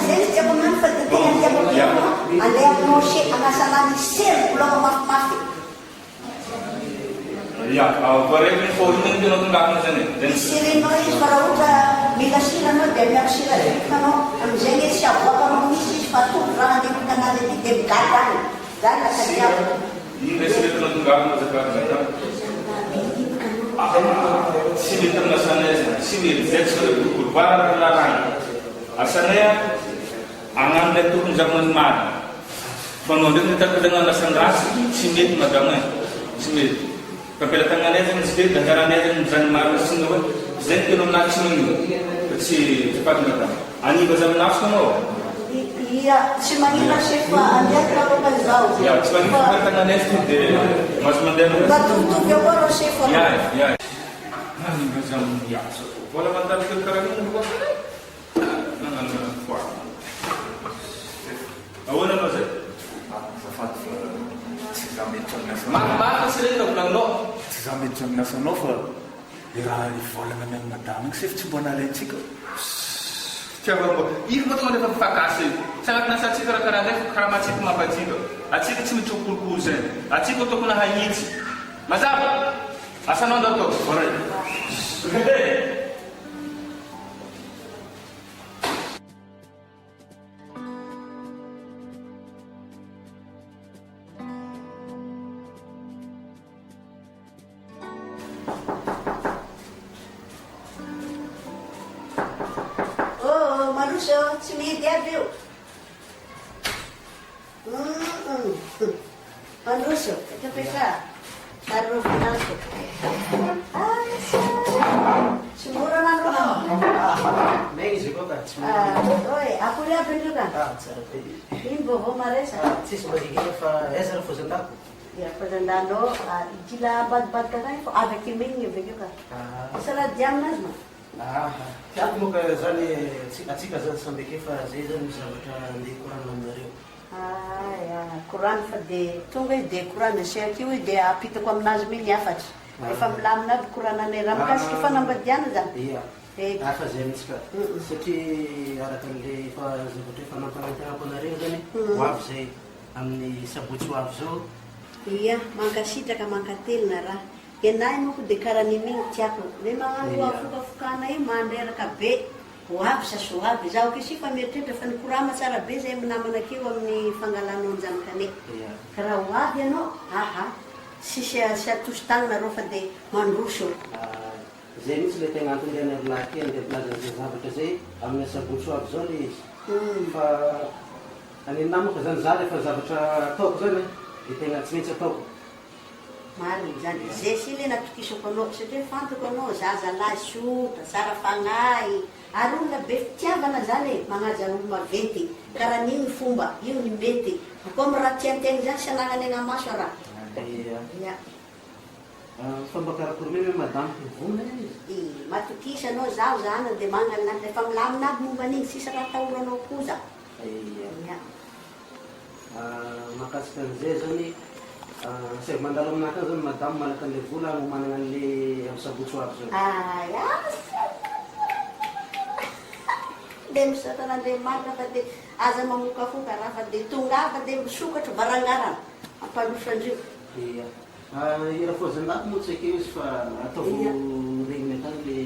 Zesi siapa menanda dengan siapa menanda. Anda yang nosi angasalan sel pulau maaf. Ya, korek ni phone ni tu nonton kami sana. Siri noi para uta bila sila no dia sila kano amjenge siapa kalau misi sepatu rana di kana di debatan dan kerja. Ini sila tu nonton kami sana. Sini internasional sini zetsur kurban larang. Asalnya angan itu zaman mana. Penonton kita dengan nasan ras sini madamnya sini. Kepedatangannya yang sedih dan caranya yang jangan marah semua. Zat itu nak semua si cepat mereka. Ani bazam nafsu no. Iya, semangina siapa anda kalau kazau. Ya, semangina kepedatangannya sedih. Mas mendem. Batu tu kepala siapa. Ya. Ani bazam ya. Bola mantar ke kerana buat. Nangan kuat. Awana mazat. Safat. Mak sering nak bilang no. Sampai jam nasional era di volan yang madaming sif cuma nalain sih kok. Siapa bu? Ibu betul ada vakasi. Sangat nasa cik kerana kerana cik mapa cik. Acik cuma cukup kuzen. Acik betul pun hanyit. Mazab. Asal nonton tu. Boleh. Sudah. Sini dia viu. Manusia, kita bisa taruh final tu. Oi, akory aby andreo ka? Tsara be. Ino vaovao maresa? Tsisy mbazikina fa aiza ny fozan-dako. Ia, fazan-danao, kila badibadika kany fa avy aky meniny avekeo ka. Isa raha dia aminazy ma? Tiako moa ka zany atsika zany samby ake fa zay zany misy zavatra andeha korana aminareo. Korana fa dia tonga izy dia korana asiako io dia apitako aminazy mihitsy afatsy. Efa milamina aby korana anay raha mikasiky fanambadiana zany. Ia. Fa zay mihitsy ka. Satria araka an'le efa zavatra efa nampanatenako anareo zany ho avy zay amin'ny sabotsy ho avy zao. Ia, mankasitraka mankatelina raha. Enay moko dia karaha niminy tiako. Le magnano afokafokana io mandreraka be. Ho avy sa so avy. Zaho kisy fa mieritreritra fa nikorama tsara be zay minamana keo amin'ny fangalanao ny zanakane. Ka raha ho avy ianao, sisy atoso tagnanareo fa dia mandroso. Zay mihitsy le tegna antony any lahy kely dia pilazan'izay zavatra zay amin'ny sabotsy ho avy zao le izy. Fa any namako zany za rehefa zavatra ataoko zany dia tegna tsy maintsy ataoko. Marina zany. Zay sy le natokisako anao satria fantako anao zaza lahy sotra, tsara fagnahy. Ary olona be fitiavana zany magnaja olo maventy. Karaha n'iny fomba, io ny mety. Comme raha tiantegna zany sy anagnany agnamaso raha. Ia. Fomba karakory mihitsy madame vonona izy. Matokisa anao zaho zany dia magnana efa milamina aby momba an'iny sisa raha atahoranao koza. Mahakasika an'izay zany sady mandalo aminaka zany madame malaka an'le vola agnomanana an'le amin'ny sabotsy ho avy zao. Dia misaotan'Andriamanitra fa dia aza mamokafoka raha fa dia tonga fa dia misokatra varangarana ampalosa andrio. Ia. Ira fozan-dako moa tsy akeo izy fa ataovy regniny akany le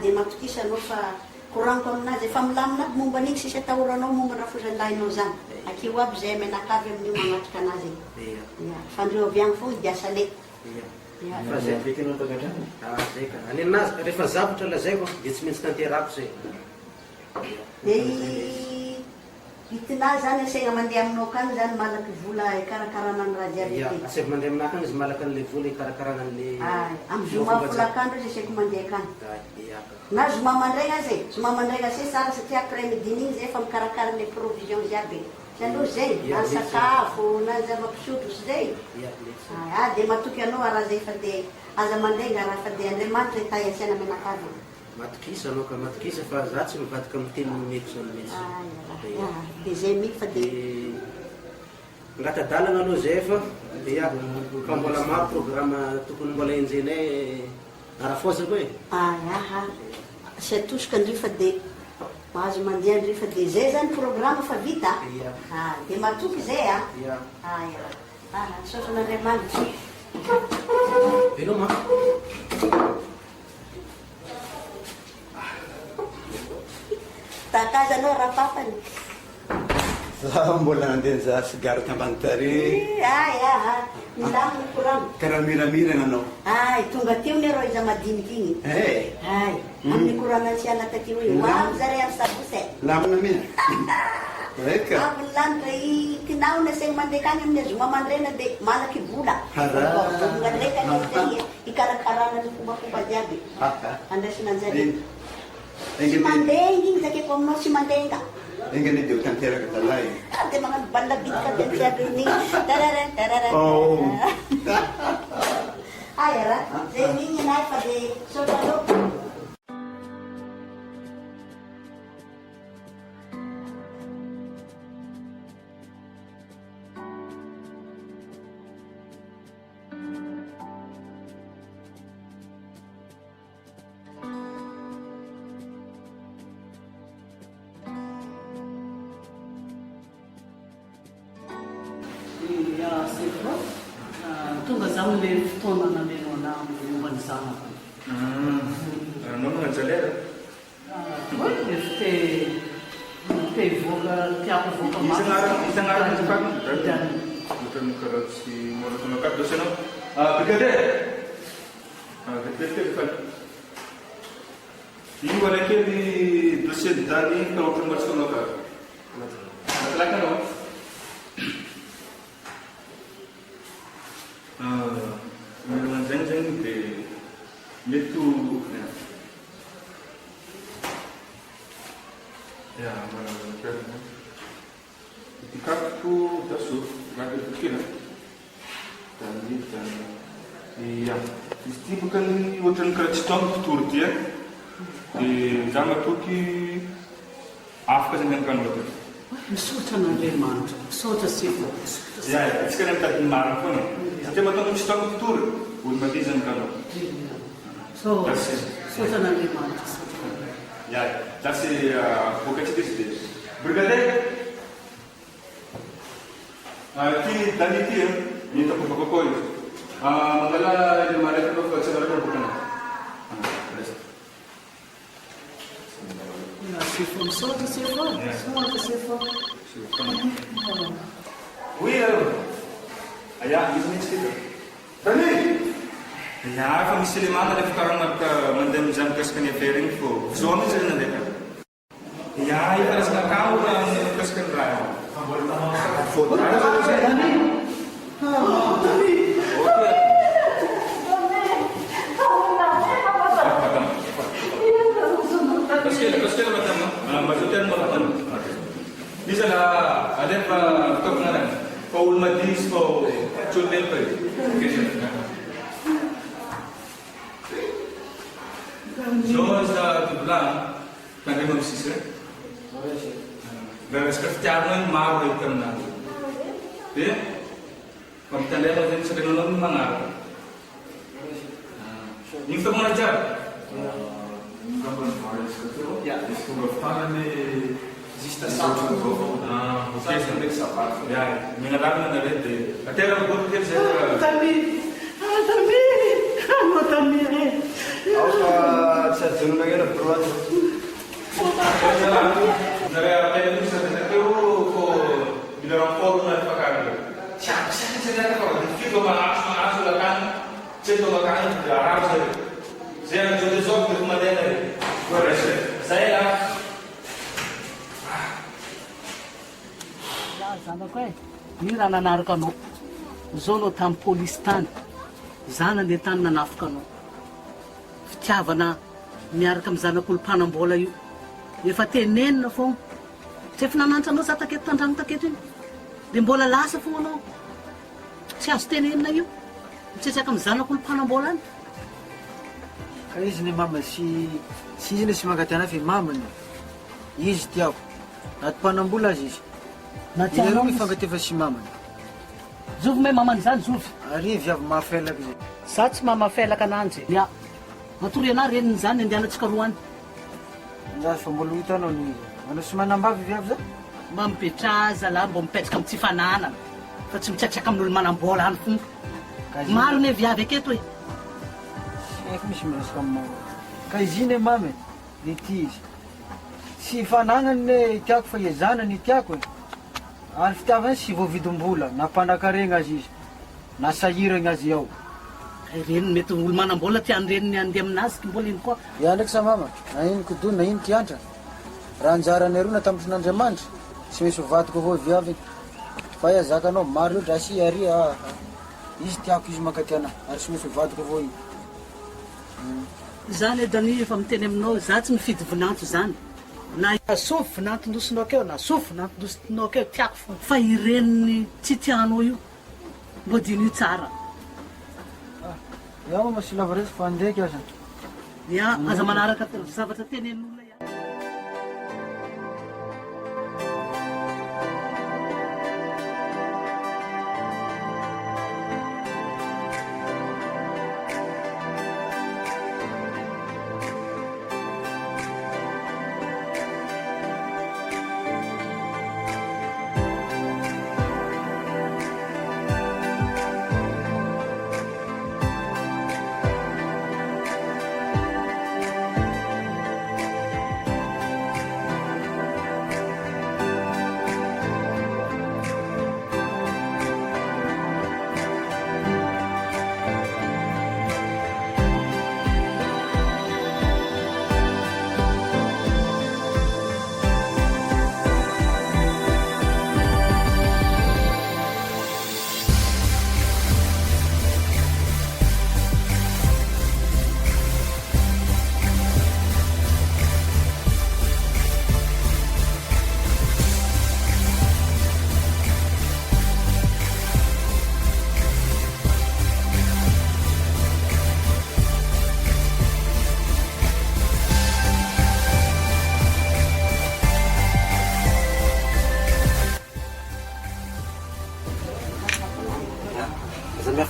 dia matokisa anao fa koraniko aminazy efa milamina aby momba an'iny sisy atahoranao momba raha fozan-dahinao zany. Akeo aby zay menakavy amin'io magnatrika anazy iny. Fa andreo avy agny foana dia asa le. Fa zay vekinao tagatra? Zay ka. Any aminazy rehefa zavatra lazaiko dia tsy maintsy tanterako zay. Itina zany asegna mandeha aminao akany zany malaky vola ikarakarana ny raha jiaby. Asaiky mandeha aminah akany izy malaka an'le vola ikarakarana an'le amin'ny zoma folakandro izy asaiky mandeha akany. Na zoma mandraigna azy zoma mandraigna se tsara satria après midi igny zay efa mikarakara le provision jiaby. Sy aloha zay na sakafo na zava-pisotro sy zay. Dia matoky anao raha zay fa dia aza mandraigna raha fa dia Andriamanitra tay asiana menakavy. Matokisa anao ka matokisa fa za tsy mivadika amin'ny teny nomeko zany mihitsy. Dia zay mihitsy fa dia angatadalana aloha zay fa dia fa mbola maro programme tokony mbola enjenay arafozako e. Sy atosika andrio fa dia mahazo mandeha andrio fa dia zay zany programme fa vita. Dia matoky zay soson'Andriamanitra. Hello ma. Takaza anao raha papany. Zaho mbola nandeha nizaha sigaraka ambany tare. Milamina korano. Karaha miramirana anao. Tonga teo ny rô iza madiniky igny. Amin'ny korano ansiana takeo hoe hoavy zareo amin'ny sabosy. Lamina mina. Eka. Avy ny lanitra kinahona asegny mandeha kany amin'ny zoma mandraina dia malaky vola. Vonga ndraika ny ikarakarana ny fombafomba jiaby. Andraisina anjary. Sy mandeha igny zakeko aminao sy mandeha. Engane dia ho tanteraka talahy. Dia magnano balinna bitika dia jiaby igny. Raha zay igny nahy fa dia sotralô. Tonga zaho le fotoana nameno anah momba ny zanako. Anao manajalera? Te hivoaka tiako voaka mafy. Isan'arany azafady? Ohatran'ny karaha tsy mora tonakady dosy anao. Brigadier! Vetivety kely io alakely dossier dany ka ohatran'ny matsika anao ka. Matalaka anao? Melan'izay zany dia mety Ya, benar-benar. Ketika itu dasuk, nggak ada pikiran. Dan iya, isti bukan hotel kerajaan Turki ya. Di zaman Turki, Afrika dengan kan hotel. Socha na lemano, socha sifo. Ya, sekarang tak dimarah pun. Setiap betul stop tur, umat izin kan. So, socha na lemano. Ya, tapi bukan cerita. Bergadai. Ti tadi ti ini tak berkokoi. Mangala di mana tu kalau sekarang bukan. Na sifo, socha sifo, socha sifo. Will, ayah ini cerita. Tadi. Ya, kami Siliman ada sekarang mendem jam keskan pairing ko. Suami saya nanti kan. Ya, itu harus kau yang keskan raya. Foto. Tadi. Tadi. Oke. Keskan macam maksudnya macam. Di sana ada apa pengarang? Paul Madis ko chulel pe. Zoals de belang kan dia bersisa. Dan sekarang mahu itu mana? Dia, kita lihat macam sedang mana? Ini tu mana jar? Ya, itu berfaham ni. Zista sahaja. Oke, sampai sahabat. Ya, mengenal mana dia? Ada orang buat kerja. Tapi, kamu tapi. Apa saya dulu lagi nak perluan? Dari apa yang bisa kita tahu, di dalam forum dan pakar. Siapa saja kalau di situ masuk lakukan, cerita lakukan tidak harus. Saya jadi sok di rumah dia. Saya lah. Zana koe, ni rana narkano. Zono tam polistan. Zana le tan nanafkano. Fitiavana miaraka amin'ny zanak'olo-mpanam-bola io. Efa tenenina foana. Tsy efa nananitra anao za taketo tandragno taketo iny. Dia mbola lasa foana anao. Tsy azo tenenina io. Mitsetsaka amin'ny zanak'olo-mpanam-bola any. Ka izy ni mama si izy ni sy mangatiana fe mamany. Izy tiako. Naty mpanam-bola azy izy. Ianao mifankatefa sy mamany. Zovy me mamany zany zovy. Arivy avy mahafelaka izy. Za tsy mamafelaka ananjy. Ya. Matory ana reniny zany andehanantsika roa any. Ndraso fa mbola hitanao ny izy. Manao sy manambavy viavy za? Mampetraza la mbo mipetraka amin'ny tsy fananana. Fa tsy mitsatraka amin'olo manam-bola any fomba. Maro ne viavy aketo e. Efa misy miresaka amin'ny ka izy iny mamy ny ty izy. Sy fanagnany ne tiako fa iezanany tiako e. Ary fitiavany sy voavidim-bola, nampanakaregna azy izy. Nasahiragna azy ao. Reniny mety olo manam-bola tiany reniny andeha aminazy mbola iny koa. Ia ndraiky sa mama, na ino kodony, na ino tiantra. Raha anjarany aroa natambatrin'Andriamanitra, tsy misy vatiko avao viavy. Fa ia zakanao, maro loatra asy ary izy tiako izy mankatiana, ary tsy misy vatiko avao iny. Zany edani efa miteny aminao, za tsy mifidy vinanto zany. Na sofy vinanton-dosinao keo, na sofy vinanton-dosinao keo tiako fo. Fa ireniny tsy tianao io, mbo dino io tsara. Ia mama sy lava resy fa andeky aza. Ia, aza manaraka zavatra tenenin'olona ia.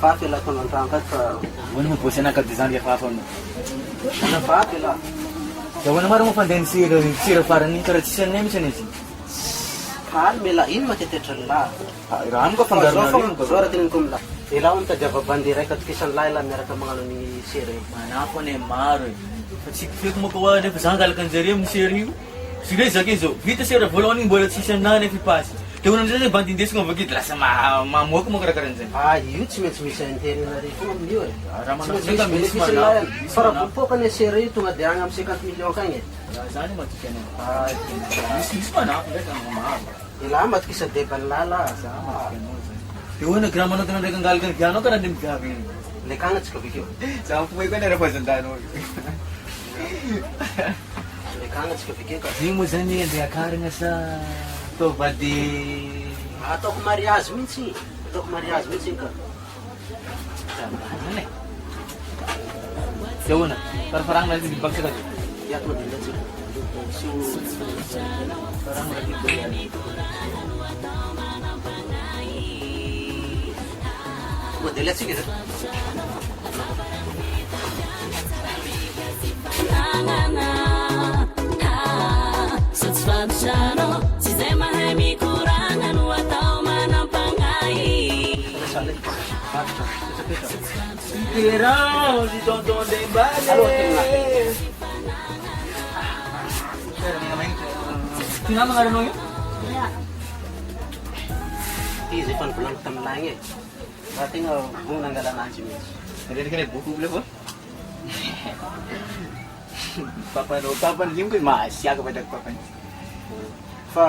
fafy la kono antrano akato fa Wani mabosi anakadizany le fafa no. na fafy la. Wani maro mafandeha ny sira farany karaha tsisy anay mihitsy izy. Kalme la ino matetetra la. Raha amiko fangaronareo. Zao raha teneniko amila. Ila ho mitadiava bandeira ikatokisany lahy la miaraka magnano ny sera io. Manafo ane maro e. Fa tsy feko mako hoa nefa za angalaka anjareo amin'ny sera io. Sire zaka izy zao. Vita sera voalohany igny mbola tsisy anay nefa ipasy. Dia hono amin'izay bandy indesina avakedy lasa mamoaka moa karakaran'izay. Io tsy maintsy misy intérêt-nareo foana amin'io e. Raha manao Tsy maintsy misy bénéfice lahy. Fa raha popoka ny sera io tonga dia agny amin'ny 50 millions kagny e. Zany matoky anay. Misy manafo ndraiky maro. Ila matokisa debany lala. Dia hono gra manao tena ndraiky angalaka ny vianao karaha andeha miviavy iny. Lekagna tsika avekeo. Za mifomoy koa neraha fazan-danao. Lekagna tsika avekeo ka. Io moa zany andeha akarina sa atao vady ataoko mariage mihitsy. Ataoko mariage mihitsy ka. Zany e. Dia hono, farafarahana natin di bagsa ka dito. Ya to din tsika. Parang lagi Model sige. Satisfaction, si zay mahay mikurangan watao manampangay. Tirão de Dondon Dembale. Tinama nga rin yun? Easy pan pulang tamlang eh. Dating bung nanggalan aja nih. Ada kan buku boleh po? Papan lim ko masya kepada papan. Fa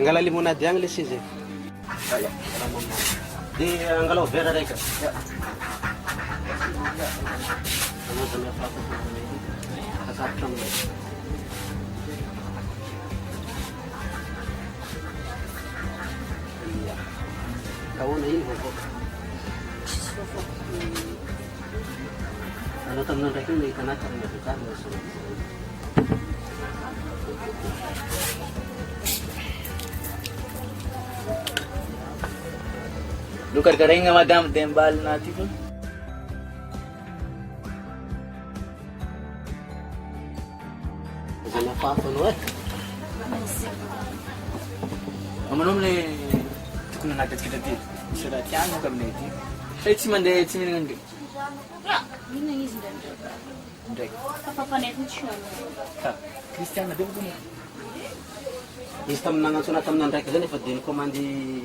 ngalali muna diang lisis eh. Kaya. Di angalo vera reka. Ya. Ano sama papa? Kasap sama. Kau na yun ho. Ano tamnan reka hindi ka na karang nabukan. Lukar kering nga madam Dembal natin po. Sama papa no eh. Amanom le tukuna nagat kita dito. Sudah tiyan mo kami dito. It's Monday, it's Monday. Ya, yun ang isang ganda. Hindi. Papapanet mo siya. Ha, Christian na din po niya. Istam nangan sunatam nan reka zani fadin komandi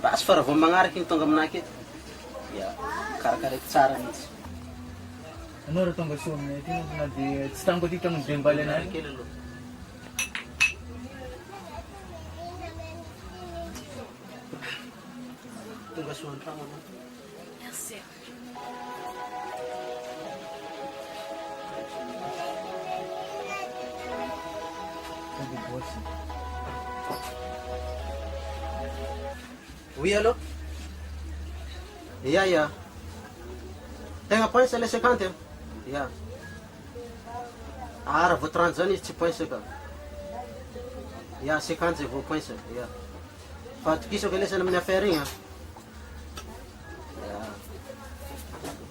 bas fara vao magnaraka iny tonga aminake ya karakaraky tsara mihitsy. Ano rin itong gusto mo na ito? It's tango dito ng Dembal na kely aloha. Tonga soan-trano aloha. Merci. Oui, allô? Yeah. Tegna poinsa le 50. Yeah. Raha vao 30 zany izy tsy pointsaka. Yeah, 50 zay vao poinsa. Yeah. Fa tokisako lesana amin'ny affaire igny.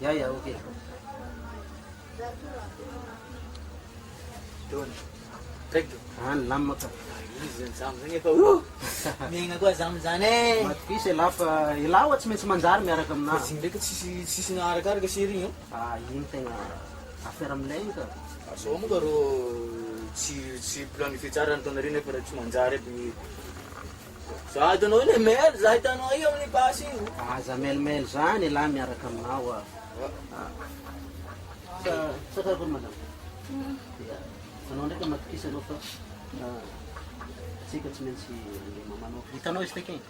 Yeah, okay. Doon. Rekto. Lama ka. Samsung ito. Mihinga ko samsung eh. Matkisa ilawa tsy maintsy manjary miaraka aminahy. Kasi ndraiky tsisy naarakaraka siry io. Iny tegna affaire aminay ka. So mo karo si planify tsara nataonareo nefa raha tsy manjary aby. Za hitanao iny mail, za hitanao io amin'ny pasy io. Za mail zany lahy miaraka aminao. Saka koa madam. Anao ndraiky matkisa anao fa tsika tsy maintsy mamanao. Hitanao izy takeny.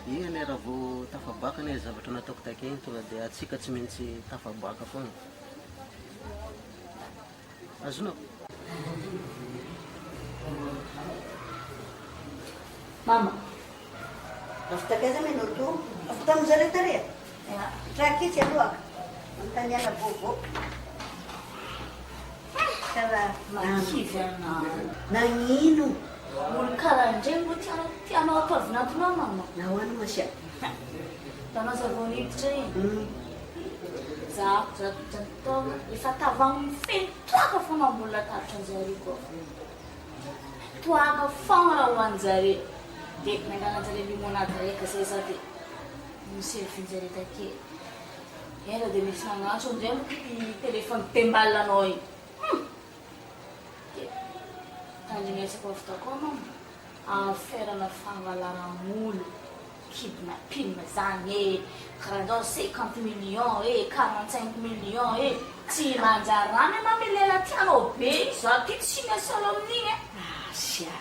Igny ane raha vao tafaboaka ane zavatra nataoko takeny tonga dia atsika tsy maintsy tafaboaka foana. Azonao? Mama, after kaya minuto, after mzari-tari. Traki siya luwag. Ang tanya na bubo. Tara, Nakikita na. nangino. olo karan'ireny mbo tianao akavinanto namana. Nahoana masia? Tanao zavao niditra za taona efa tavagny feno toaka fa mambola taritra an'zare koa. Toaka fogna raha ho an'zare. Dia nangalan'zare limonady raika zay za dia miservin'zare take. Ela dia misy nagnantso amin'izay moa téléphone tembalanao igny. Tandrinesako avy tao koa mama. Aferana fangalaran'olo. Kidnapping zany karaha 50 millions 45 millions tsy manjarany mamelela tianao be za ty tsy miasalo amin'igny Asia,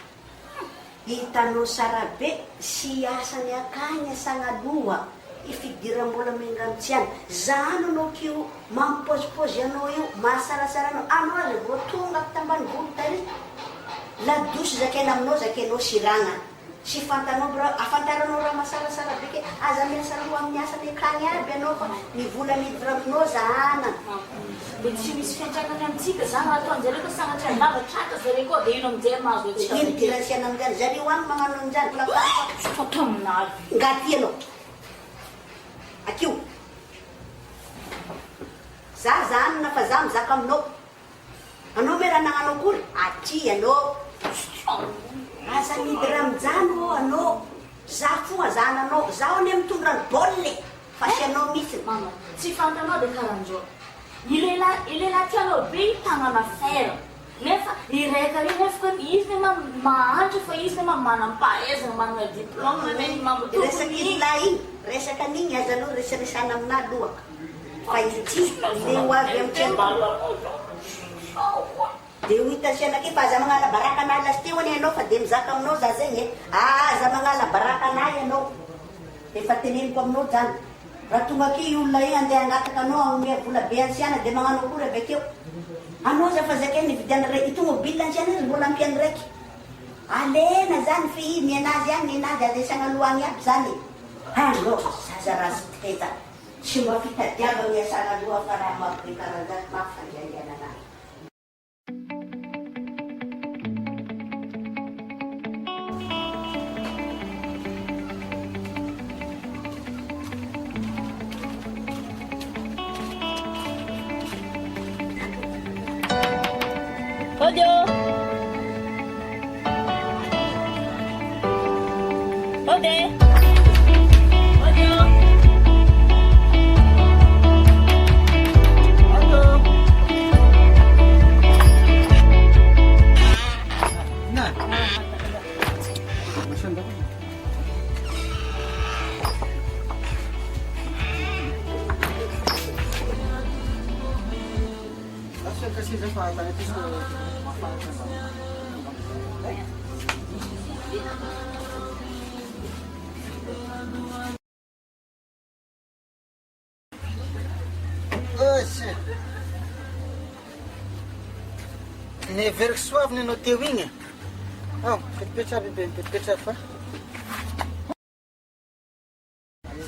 hitanao sara be sy asany akagny asagna aloha ifidiram-bola mengamitsy any zany anao kio mampipozipozy anao io mahasarasara anao anao aza vao tonga tambany volo tary ladosy zakaina aminao zakainao siragna sy fantanao bra afantaranao raha masarasara be ke aza miasara ho amin'ny asany akagny aby anao fa ny vola miditra aminao zahana dia tsy misy fiantraikany amintsika zany ataon'zareo koa sagnatry ambavatraka zareo koa dia ino amin'izay mahazo ino dirasiana amin'izany zareo any magnano an'izany fata aminazy ngaty anao akio za zany na fa za mizaka aminao anao me raha nagnanao kory atry anao aza midira mijano anao za fogna zananao zaho ane mitondra ny baolina fa sy anao misy mama tsy fantanao dia karan'zao ilela tianao be tagnana fera nefa iraika io nefa izy ne mahantra fa izy ne manam-pahaizana manana diplôme ne resaka izy la igny resaka an'igny aza aloha resaresana amina lohaka fa izy ty le ho avy amitsy dia ho hitasianake fa aza magnala barakanahy lasy teo any ianao fa dia mizaka aminao za zegny aza magnala barakanahy ianao efa teneniko aminao zany raha tonga aky olona igny andeha angataka anao agnome vola be ansiana dia magnano akory avy akeo anao za fa zakainy vidiana raiky itomobile ansiana izy mbola ampiany raiky alena zany fe i mianazy any nenazy aza isagna lohany aby zany anao zaza raha sy teta tsy mba fitadiava miasana loha fa raha mabe karanzany mafandiandiana anazy Odio. Ode. Odio. Halo. Nah. Masuk dah. Kasih saya tanya tu ne verko soavy anao teo igny petipetra aby be petipetra fa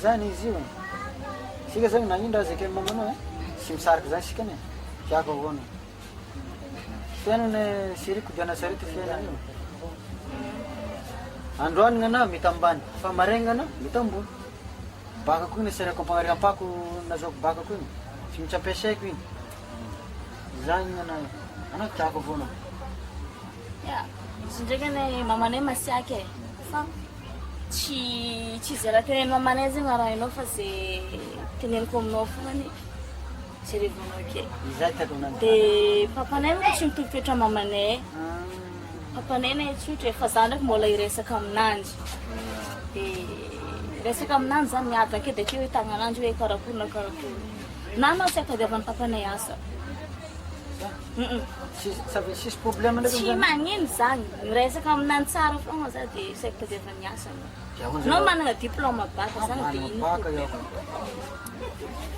zany izy io sika zany nagnino raha zakay mamanao sy misariky zany sika ne tiako ahoana fiaino ne siriko diana sarety fiainana io androanina na mety ambany fa marainana mety ambony baka koa iny sarako ampagnariam-pako nazoko baka koa iny tsy mitsy ampiasaiko iny zany ana anao tiako avoana izy ndraikany mamanay masiaka e fa tsy zay raha teneny mamanay zegny arahinao fa zay teneniko aminao fognany jerevonao ake izay tiako aminany dia papanay moa tsy mitovy toetra mamanay papanay nay tsotra fa za ndraiky mbola iresaka aminanjy dia resaka aminanjy zany miady ake dia akeo hoe tagnananjy hoe karakory na karakory na anao tsy ampadiavan'ny papanay asa sisy problème ndraiky tsy magnino zany miresaka aminany tsara fogna za dia saiko tadiavan'ny asa anao manana diplôme baka zany dia ino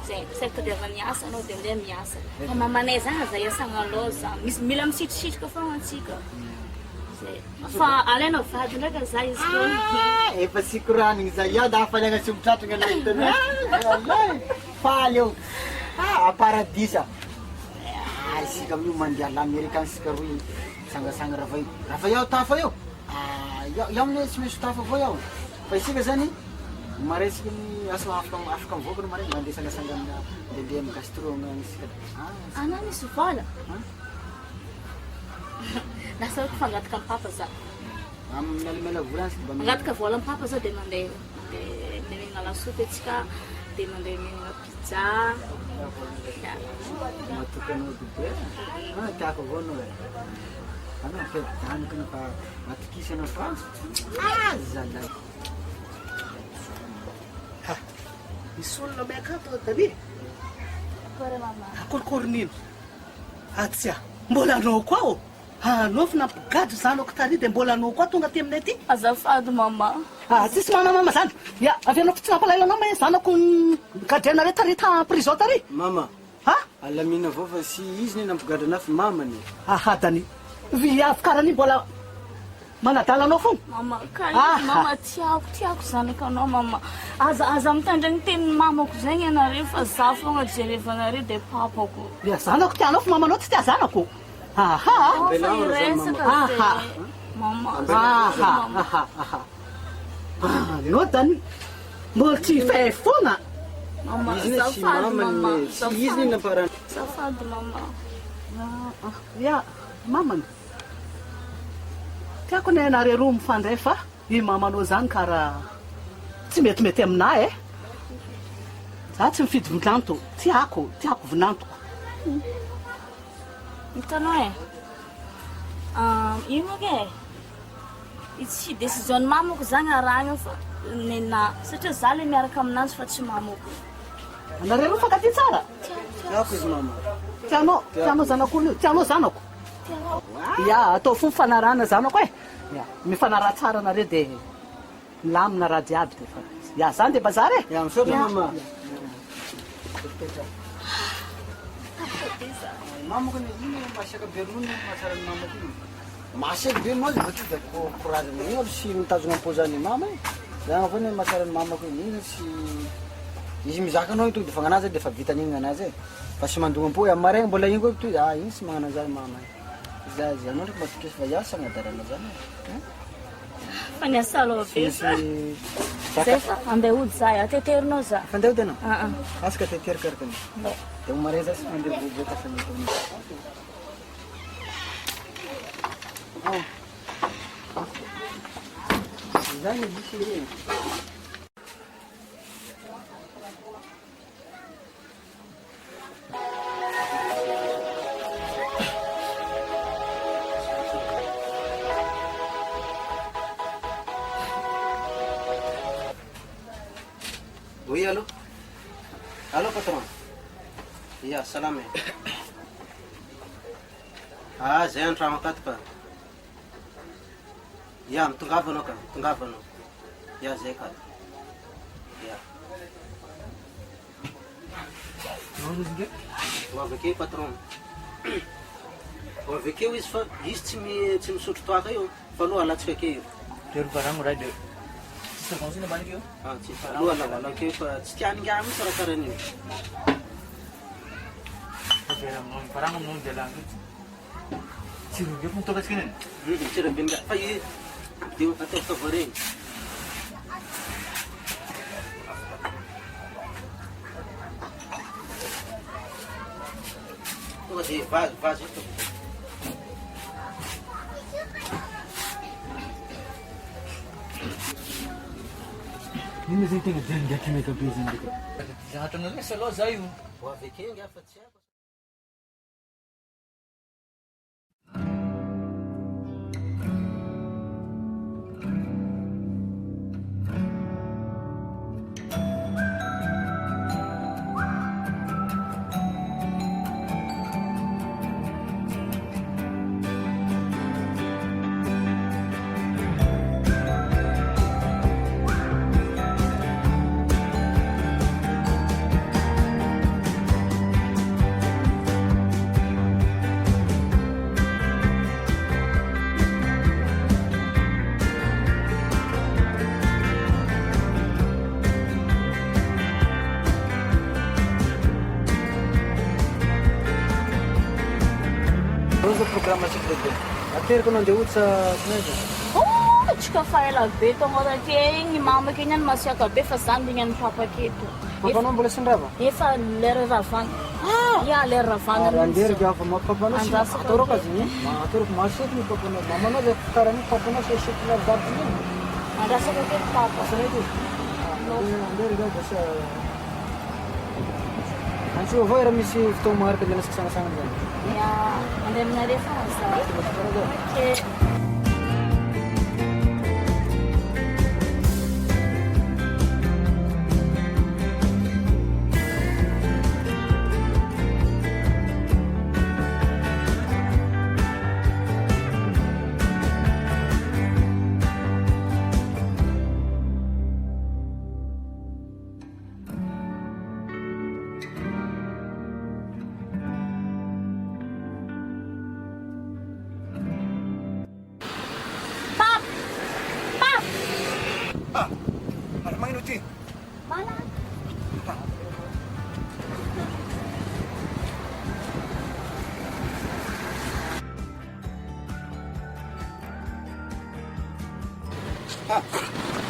zay saiko tadiavan'ny asa anao dia amin'izay miasa fa mamanay zany aza iasagna aloha zany misy mila misitrisitrika fogna antsika fa alainao vady ndraika za izy keo efa sikoraniny za ia da hafaliagna sy mitratragna anaitany faly eo aparadisa isika amin'io mandeha l'américain sika roy sangasanga raha fa iaho tafa eo Iaho mle tsy maintsy tafa avao iaho. Fa isika zany maresika ny asa afaka mivoaka mare mandeha sangasangamina ndehandeha amin'ny gastro isika. Ana misy vola. Lasa ko fangataka amin'ny papa za. Amin'ny alimela vola sy mba Fangataka vola amin'ny papa za dia mandeha mihinana lasopy antsika, dia mandeha mihinana pizza. matokanao bebe. Tiako avao anao e. Anao mpiadidaniko na fa matokisana fa zalahy. Misy olona miakato dali. Kore mama. Akorikorinino. Atsya, mbola anao koa o. Anao fa nampigady zanako tary dia mbola anao koa tonga aty aminay aty. Azafady mama. Tsisy mama zany. Ya, avy anao tsy nampalaelo anao mae zanako gadena retareta prison tary. Mama. Alamina avao fa sy izy ny nampigadana fa mamany. Dani. Viavy karany mbola manadala anao foana. Mama, mama tiako zanakanao mama. Aza mitandra ny tenin'ny mamako zegny ianareo fa za foagna jerevanareo dia papako. Ya zanako tianao fa mamanao tsy tia zanako. Anao dany mbola tsy fay foana. Mama, Izy ny sy mamany, sy izy ny namparana. Azafady mama. Ya, mamany. Tiako ny ianareo roa mifandray fa i mamanao zany karaha tsy metimety aminahy e. Za tsy mifidy vinanto, tiako vinantoko. Hitanao e, ino ke tsy décision ny mamako zany arahana fa nena satria za le miaraka aminazy fa tsy mamako. Anareo roa fankaty tsara. Tiako izy mama. Tianao zanako io, tianao zanako. Ya, atao fo mifanarahana zanako e. Ya, mifanaraha tsara nareo dia milamina raha jiaby dia fa. Ya, zany dia bazary e. Ya, misaotra mama. Mamako ny ino masaka be ronono mahatsara ny mamako iny. Masaka be moa izy bakeo dia korazana iny olo sy mitazona am-pozan'ny mama e. Zany avao ny mahatsara ny mamako iny iny sy izy mizaka anao ito dia fanganazy dia fa vitany iny anazy e. Fa sy mandogna am-po amaregny mbola iny koa ito iny sy magnana zany mama e. Za anao ndraiky matokisy fa iasa agnadarana zany e. Fa niasa aloha be sa. Zay fa andeha hody za ateterinao za. Fa andeha hody anao? Afaka teterika araka anao. Dia mare za sy mandeha boboaka fa nito anao. Zany misy iny. Oui, allô? Allô, patron? Ya, salama e. Zay an-trano akato ka. Ya, mitongava anao ka, mitongava anao. Ya, zay ka. Ya. Ho avy akeo patron. Ho avy akeo izy fa izy tsy misotro toaka io fa aloha alatsika akeo. Pero parang right there. Sir, kung sino ba niyo? Aloha alala akeo fa tsy tiany nga mihitsy raha karaha an'io. Parang nung dalang. Sirugyo kung tokas kanin. Sirugyo nga. Pa yun. Di mo atau favorin. Ito kasi vase ito. Hindi na tinggal dyan, gaya kami kapisan dito. Jangan tunod na sa loza yun. Wah, fikir nga fa siya. Programa sa Club. Ater ko nang jawad sa Sinaja. Oh! tsika fa ela be tonga take ny mama keny any masiaka be fa zany digny any papa keto. Papanao mbola sy nirava? Efa lera ravana. Ia lera ravana. Anderika afa papanao sy atoroko azy igny. Atoroko maseky ny papanao. Mamanao zay fitarany papanao sy aseky lavidavitra igny. Andrasaka keto papa. Asanety izy. Anderika basa antsika avao raha misy fotoana maharaka dia lasaka sangasangana zany. Ia andeha aminareo foana zaho. Okay.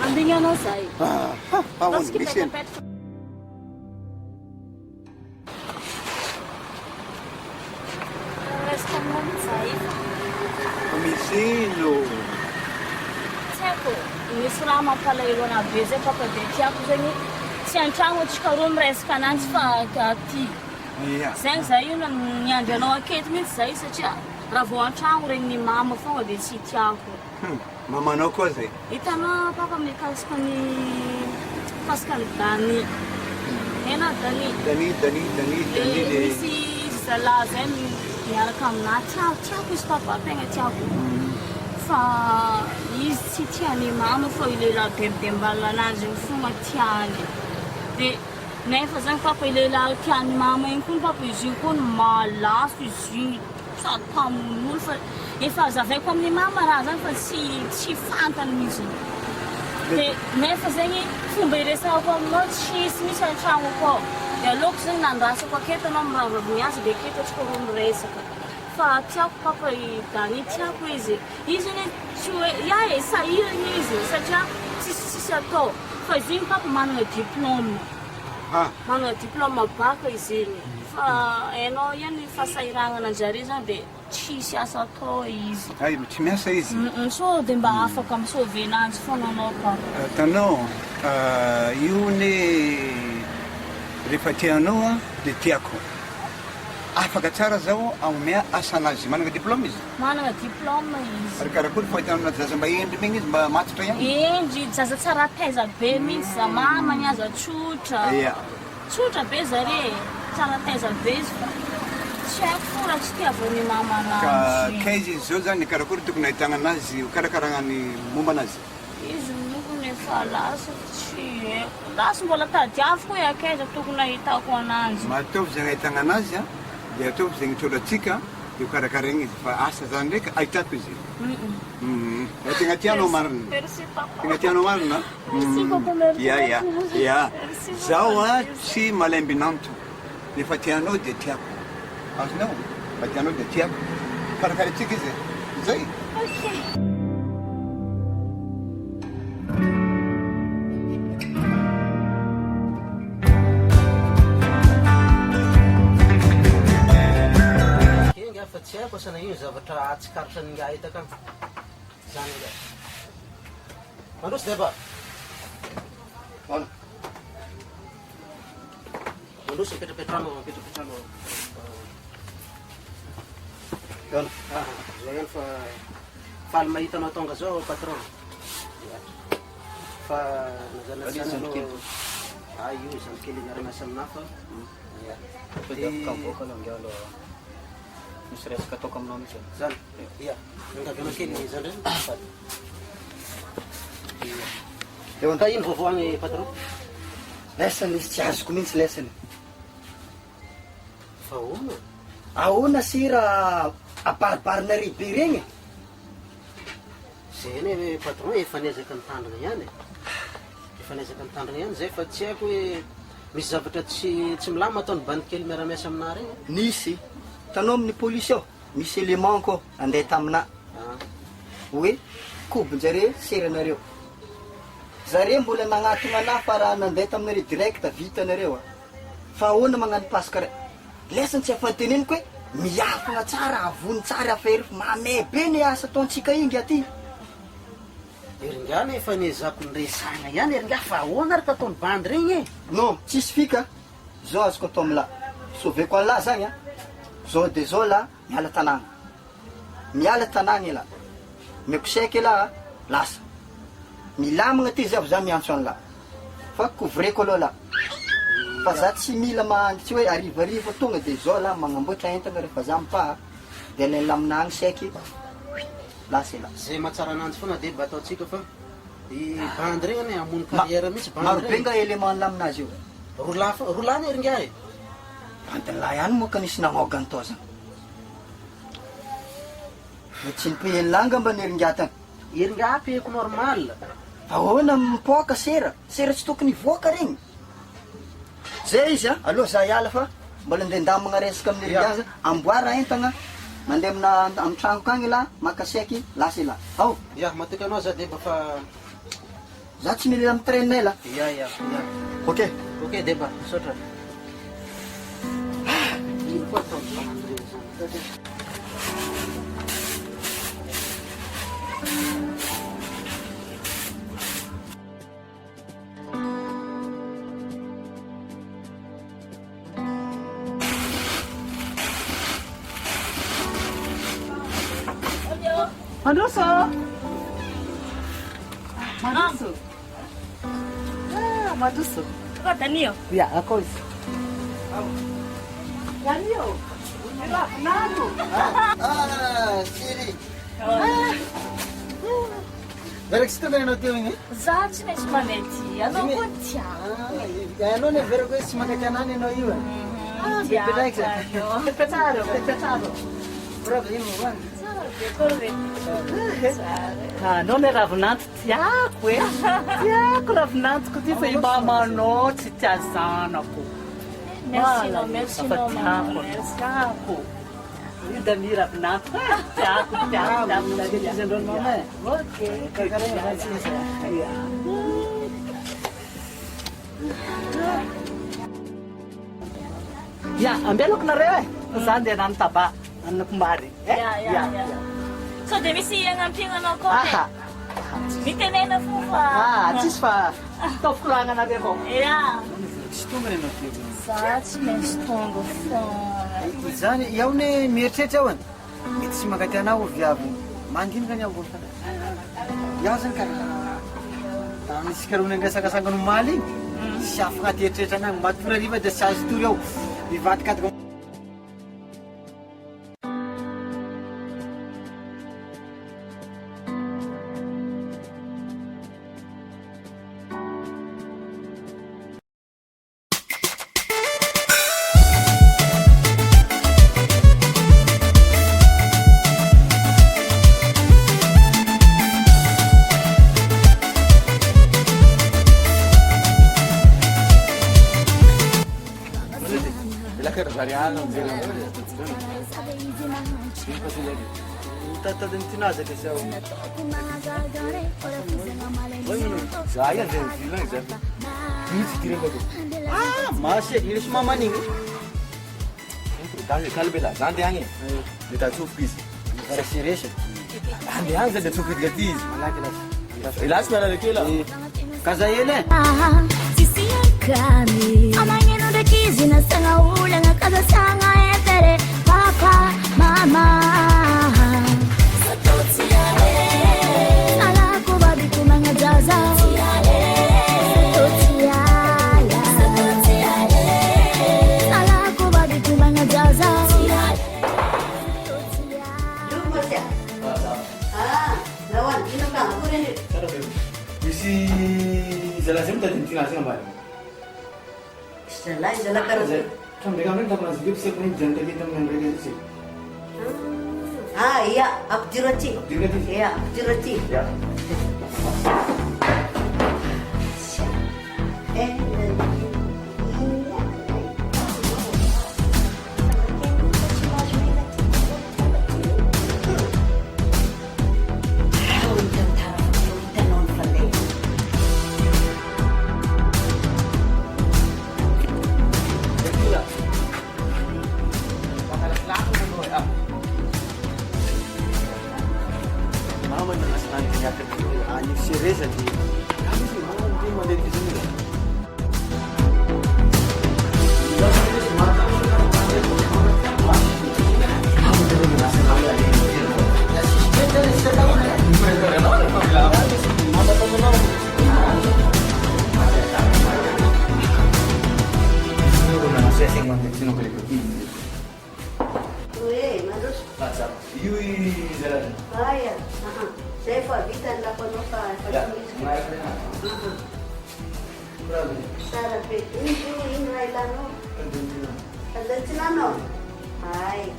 Andingan saya. Terus kita dapat. Restoran saya. Misino. Tiako, misy raha mampalahelo anabe zay papa be tiako zegny tsy an-tragno atsika roa miresaka ananjy fa aty. Zegny zay io niandry anao aketo mihitsy zay satria raha vao an-tragno regny ny mama fogna dia tsy tiako. Mamanao koa zay? Hitanao papa mikasika ny Dany. Hena Dany. Dany. Misy zalahy zay miaraka aminahy tiako izy papa tegna tiako. Fa izy tsy tiany mama fa ilehilahy bebembala anazy iny fogna tiany. Dia nefa zany papa ilehilahy tiany mama iny koa papa izy iny koa malaso izy iny sady mpamonono fa efa azavaiko amin'ny mama raha zany fa tsy fantany mihitsy. Dia nefa zegny fomba iresahako aminao tsisy misy an-tragno akao. Dia aleoko zegny nandrasako aketo anao miravavy miasa dia aketo atsika roa miresaka. Fa tiako papa Dany tiako izy. Izy iny tsy hoe sahirana izy satria tsisy atao. Fa izy iny papa manana diplôme. Manana diplôme baka izy iny. Fa hainao ihany fahasahiranana anjare zany dia tsisy asa atao izy. Ay, tsy miasa izy? So dia mba afaka misauve ananjy foana anao papa. Tanao, io ne rehefa tianao dia tiako. Afaka tsara zao amea asa anazy. Manana diplôme izy? Manana diplôme izy. Karakory fa hitanao zaza mba endry migny izy mba matotra ihany? Endry, zaza tsara taiza be mihitsy mama niaza tsotra. Tsotra be zare, tsara taiza be izy fa tsy haiko fo raha tsy tiavany mama anazy. Ka izy zao zany karakory tokony ahitana anazy karakarana ny momba anazy? Izy nokony efa lasa tsy haiko. Lasa mbola tadiaviko hoe akaiza tokony ahitako anazy. Matovy zegny ahitana anazy dia ataovy zegny trôlatsika dia karakaraigny izy fa asa zany ndraika ahitako izy. Tegna tianao marina? Merci papa. Tegna tianao marina? Merci papa, merci. Ia. Zaho tsy malembinanto. Rehefa tianao dia tiako. Azonao? Fa tianao dia tiako. Karakaratsika izy. Zay. Fa tsy haiko sana io zavatra atsikaritra ny nga hitaka zany le mandroso deba mandroso mipetrapetrano zao ihany fa faly mahitanao tonga zao patron fa nazanazanalo io zany kely miara-miasa aminafa misy resaka ataoko aminao mihitsy zany. Ia, angavana kely zany reny. Eo anta ino vaovao agny patron? Lesany izy tsy azoko mihitsy lesany. Fa ahoana? Ahoana si raha apariparina ribe regny? Zany hoe patron efa niezaka nitandrina ihany. Efa niezaka nitandrina ihany zay fa tsy haiko hoe misy zavatra tsy milama ataony bandikely miara-miasa aminah regny. Nisy. Tanao amin'ny polisy ao, misy élément koa andeha tamina. Hoe kobonjare seranareo. Zare mbola nagnatona anahy fa raha nandeha taminareo direct vitanareo. Fa ahoana magnano pasikara. Lesany tsy afateneniko hoe miafina tsara, avony tsara afery mame be ny asa ataontsika ingy aty. Eringana efa nezako nyresana ihany eringa fa ahoana ary ataony bandy regny e. Non, tsisy fika. Zao azoko atao amila. Sauveko an'la zany a. Zao de zao la miala tanàna. Miala tanàna la. Mekosaiky la lasa. Milamagna ty zay za miantso an'la. Fa couvreko aloha la. Fa za tsy mila tsy hoe arivariva tonga de zao la magnamboatra entana rehefa za mipaha. De alain'ny laminagny saiky. Lasa la. Zay mahatsara ananjy foana de mba ataotsika fa i bandy regny ane amony carrière mihitsy bandy regny. Marobe nga élément laminazy io. Roulany eringa e. Bandylahy ihany moa ka nisy nagnogany tao zany. Tsy nipehenilanga mba neringatana. Eringa apeko normal. Ahoana mipoaka sera tsy tokony voaka regny. Zay izy a, aloha za hiala fa mbola andeha ndamagna resaka amin'ny eringaza, amboara entana, mandeha amin'ny tranoko agny la, makasaiky, lasa la. Ao. Ya, matoky anao za deba fa za tsy mila amin'ny trainay la. Ya. Ok. Ok deba, misaotra. Ino koa atao bandy regny zany. Maduso. Maduso. Kau Daniel? Ya, ako is. Daniel. Nano. Siri. Verek situ na ino tiyo ini? Za tsy maintsy manety. Anao koa tiako. Ano ne verek ko si magkakanani no iwan. Pepetaro. Problema wan. Anao ny ravinanto tiako e. Tiako ravinantoko ty fa imamanao tsy tia zanako. Merci no, mama. Tiako. Io Dani ravinanto. Tiako. Ok. Ya, ambelako nareo e. Za andeha nany taba. Anakombary. Ya. So dia misy hanampiananao koa e. Mitenena fofa. Tsisy fa ataoviko lagnanareo avao. Ya. Tsy tonga ny anao tiyo. Za tsy maintsy tonga foana. Zany iaho ne mieritreritra ao any. Mety tsy mankaty anao ho viavy. Mandinika ny aho fa. Iaho zany karaha misy karony angasakasanga nomaly igny. Tsy afaka atieritreitra anagny matory ariva de tsy azo tory ao. Mivadikadika. Tatadin tinazaka siya. Saya din sila isa. Please kira ko. Masih ilis mama ning. Dami kalbela, dande hangi. Dita two piece. Restoration. Dande hangi sa two piece gatis. Malaki na. Ilas na na kila. Kazayele. Sisi kami. Amanye no dekizi na sanga ula nga kaza sanga etere. Papa, mama. Jelasnya minta tintinasi ngambil. Jalan terus. Sampai kami tak pernah sedih sih punya jantan kita mengenai itu sih. Iya, abjurati. Iya, abjurati. Ya. Nanti hanya serius aja. Kami sih mau nanti mau lihat di sini. Manus. Macam, yui jalan.Aya, saya fabitan lah penuka. Ya, mulai kena. Berapa? Sarap ini lano. Ada cinano. Ay,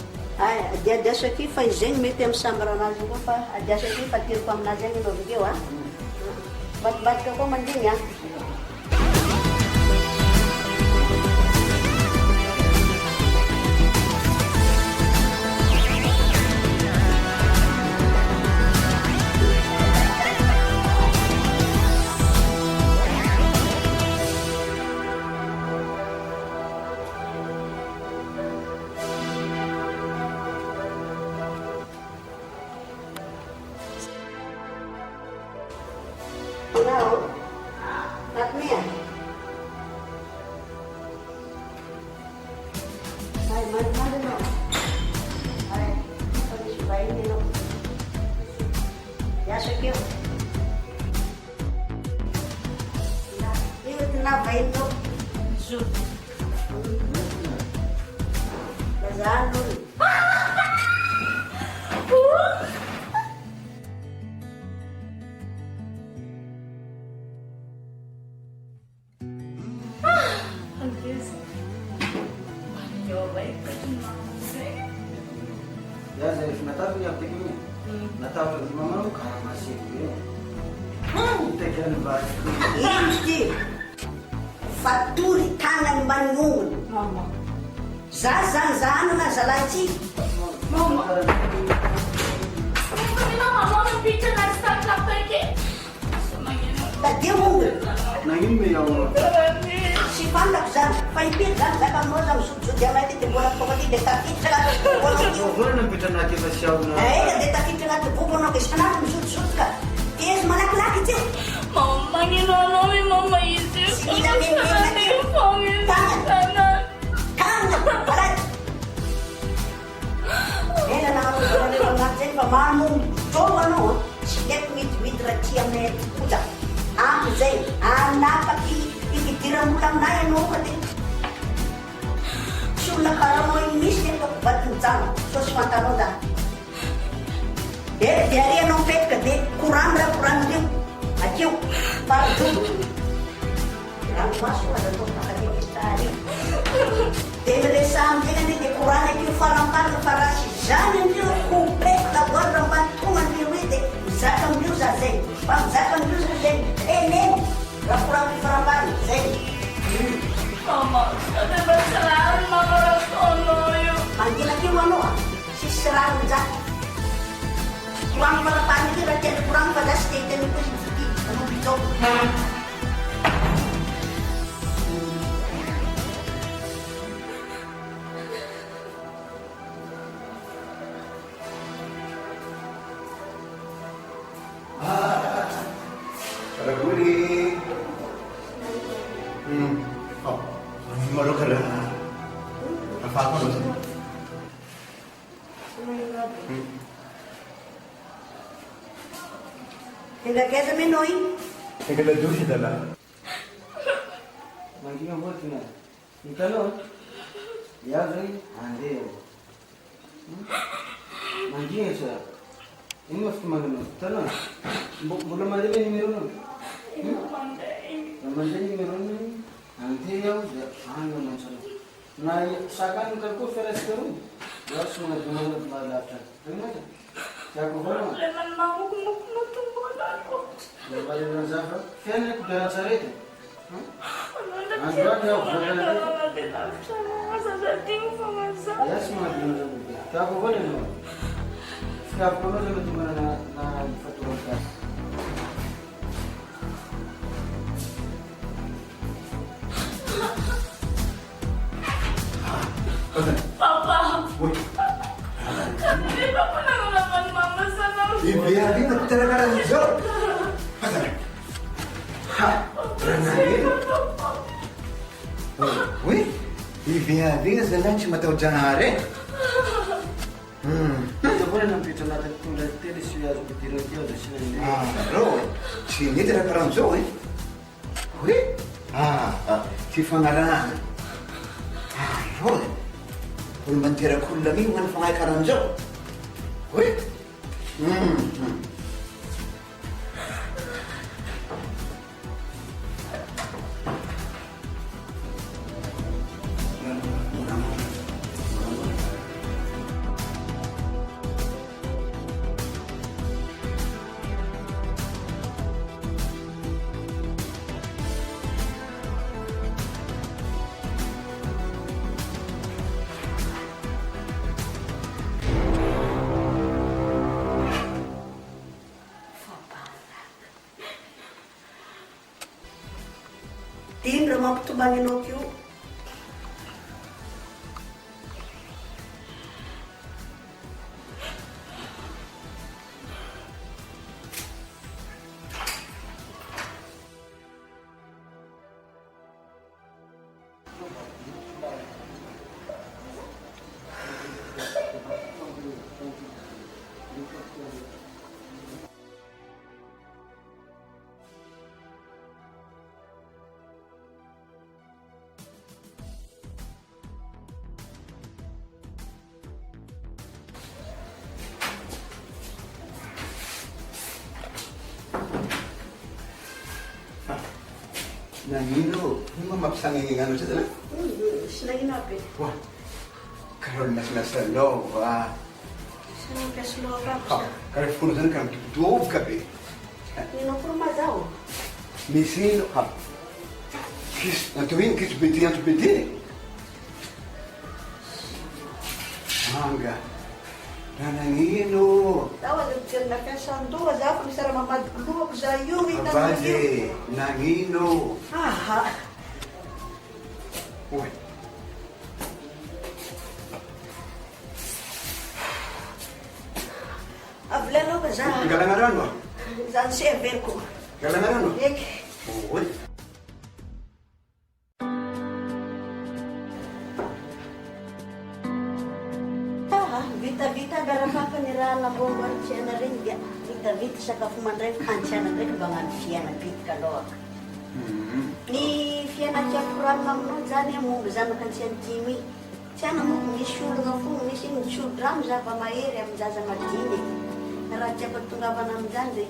dia sakit faz jeng metem sambarana juga pa. Dia sakit fatir pam najeng itu begitu ah. Bat kau mending ya. Tahu? Katnya. Hai, mana no? Hai, habis bayi ni no. Ya sakit. Nah, ini kena bayi no. Zul. Lazan dulu. Ya, saya natap punya tinggi. Natap mama lu karena masih dia. Tekan balik. Ini faturi tangan bangun. Mama. Zazan na zalaci. Mama. Mama mau picture na start club pergi. Tadi mungkin. Nangin me yang Si pandak zan, paipit zan, zakam mo zan sud dia mati te bola pokoknya dekat kita lah. Orang yang bicara nanti masih awal. Dekat kita lah tu bola ke sana sud ka. Yes malak laki tu. Mama ginono mi mama itu. Sila ni tangan. Parat. Ela na ako na ngajen pa mamu. Coba no. Siap mit raciam ne puja. Aku zai anak pagi ikitirang ulang na yan mo kati. Sula karamo inis nito batutang sos matanoda. Dari anong pet kati kurang din. Akiw para dulu. Kurang masuk ada tuh makanya kita hari. Deve sam dengan di kurang akiw para si jalan dia kumpet la guarda bantungan di wede. Zakam dia zazeng. Bang zakam dia zazeng. Nem. Kurang di farapan. Zeng. Mama, ada masalah mama rasono yo. Panggil lagi mano si serang zak. Kurang farapan itu rakyat kurang pada state itu di anu bidok. Raguli. Oh, malu kala. Apa aku tu? Hingga kaya minoi. Tinggal dulu sih dah. Mangi yang buat ni. Italo. Ya zai ande. Mangi esa. Ini mesti mana? Tano. Belum ada ni miru. Namanya ni miru ni. Nanti ya udah anu macam. Nah, seakan kerku feres keru. Ya semua cuma belajar. Terima kasih. Ya aku boleh. Leman mau tunggu aku. Lepas itu Zafar, kan aku dah cari itu. Ya semua cuma ya aku boleh no. Siap kalau jadi cuma na fotografer. Papa. Kenapa papa nak mama sana? Biar kita terkadang Avy zalahy tsy matahodrahary e. Zahoana nampitra anatin'ny tondra telo sy azo midirana teo da sy nandeha. Rô tsy mety raha karaha am'izao e. Hoe tsy fagnarahana. Rô olo manteraka olona mino manao fagnahy karaha am'izao. Hoe Dino raha mampitomagny anao keo. Nanino, ino mampisangiana anao zay zalahy? Sy nagnino aby. Wah, karaha olo nasinasa lova. Sy nampiasa lova aby. Karaha fono zany karaha mitovitovika be. Nino koa mazao? Misy ino? Natao ino kisibedy antobedy? Manga. Nagnino? Zaho aza mijery nampiasa andoha zaho fa misy raha mamadiky lohako zaho io hitanao Avaly, nagnino? Oi. Avy le aloha zaho. Galagna rano ah? Zany severiko. Galagna rano? Eky. Oi. Vita garapaka ny raha namboamboarintsiana regny dia vita sakafo mandraiky hantsiana ndraiky mba hagnano fiaina bitika aloha. Ny fiaina tiako ranona aminao zany momba zanaka antsiany 10 tiana moko misy olona fogna misy mitsodrano zava-mahery amin'ny zaza madiny. Raha tiako tongavana amin'izany zay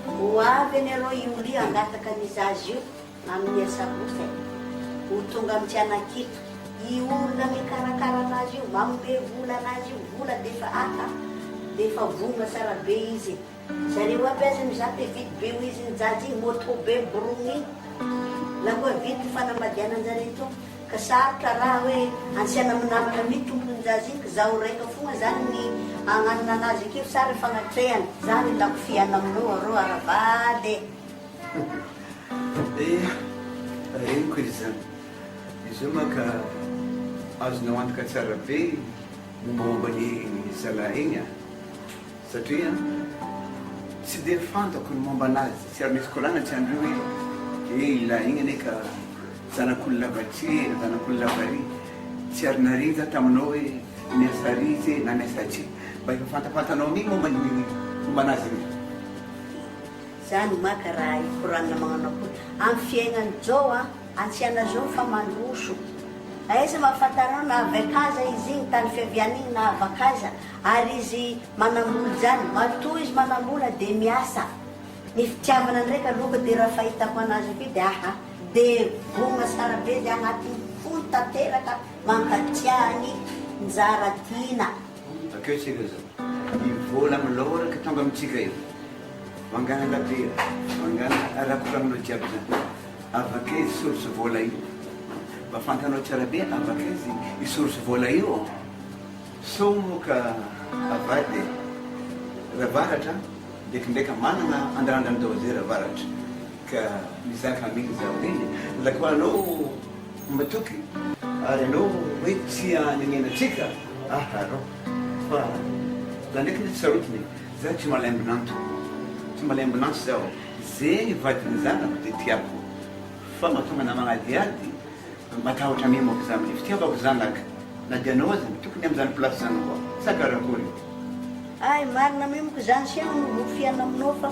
ho avy any aloha ioli angataka ny zaza io na amin'ny asabosy ho tonga amin'ny tianakito. I olona mikarakara anazy io, manome vola anazy io, vola defa vonga tsara be izy. Zareo aby aza mizaha te vity be ho izy ny jajy iny, moto be borogny iny. La koa vity fanambadiananjareo to, ka sarotra raha hoe ansiana aminamana mi tompony jajy iny, ka zaho raika fogna zany ny agnanona anazy akeo sara fagnatrehany. Zany lako fiana aminao arô aravaly. Reniko izy zany. Izy io maka azonao antoka tsara be momba ny zalahy igny satria tsy dia fantako ny momba anazy, tsy ary misy kolana tsy andreo hoe ila igny ane ka zanak'olona vatsy, zanak'olona vari, tsy ary nariza taminao hoe miasa rizy na miasa tsy, mba efa fantafantanao miny momba anazy igny. Zany maka raha ikoranina magnano akory amin'ny fiaignany zao antsiana zao fa mandroso. Aiza mahafantarao na avakaza izy igny tany fiaviany igny na avakaza ary izy manambola zany matoa izy manambola dia miasa. Ny fitiavana ndraika aloka dia raha fahitako anazy akeo dia dia vonga tsara be dia agnatin'ny folo tanteraka mankatiany njara tiana. Akeo tsika zao ivola miloraka tonga amitsika io mangana labera mangana arakoraminao jiaby zany avakaizy sorosy vola io mba fantanao tsara be avakaizy isorosy vola io somoka avady ravaratra ndraikindraika manana andrandra amidao zay ravaratra ka mizaka aminy zaho iny la koa anao matoky ary anao hoe tsy anenenantsika arô fa za ndraiky ny tsarotiny za tsy malembinanto tsy malembinanto zaho zegny vadiny zanako dia tiako fa mahatonga na magnadiady matahotra mimoka za amin'ny fitiavako zanaka na dianao zany tokony amin'izany plasy zany koa sakarakory ay marina mimoka zany siana no fiaina aminao fa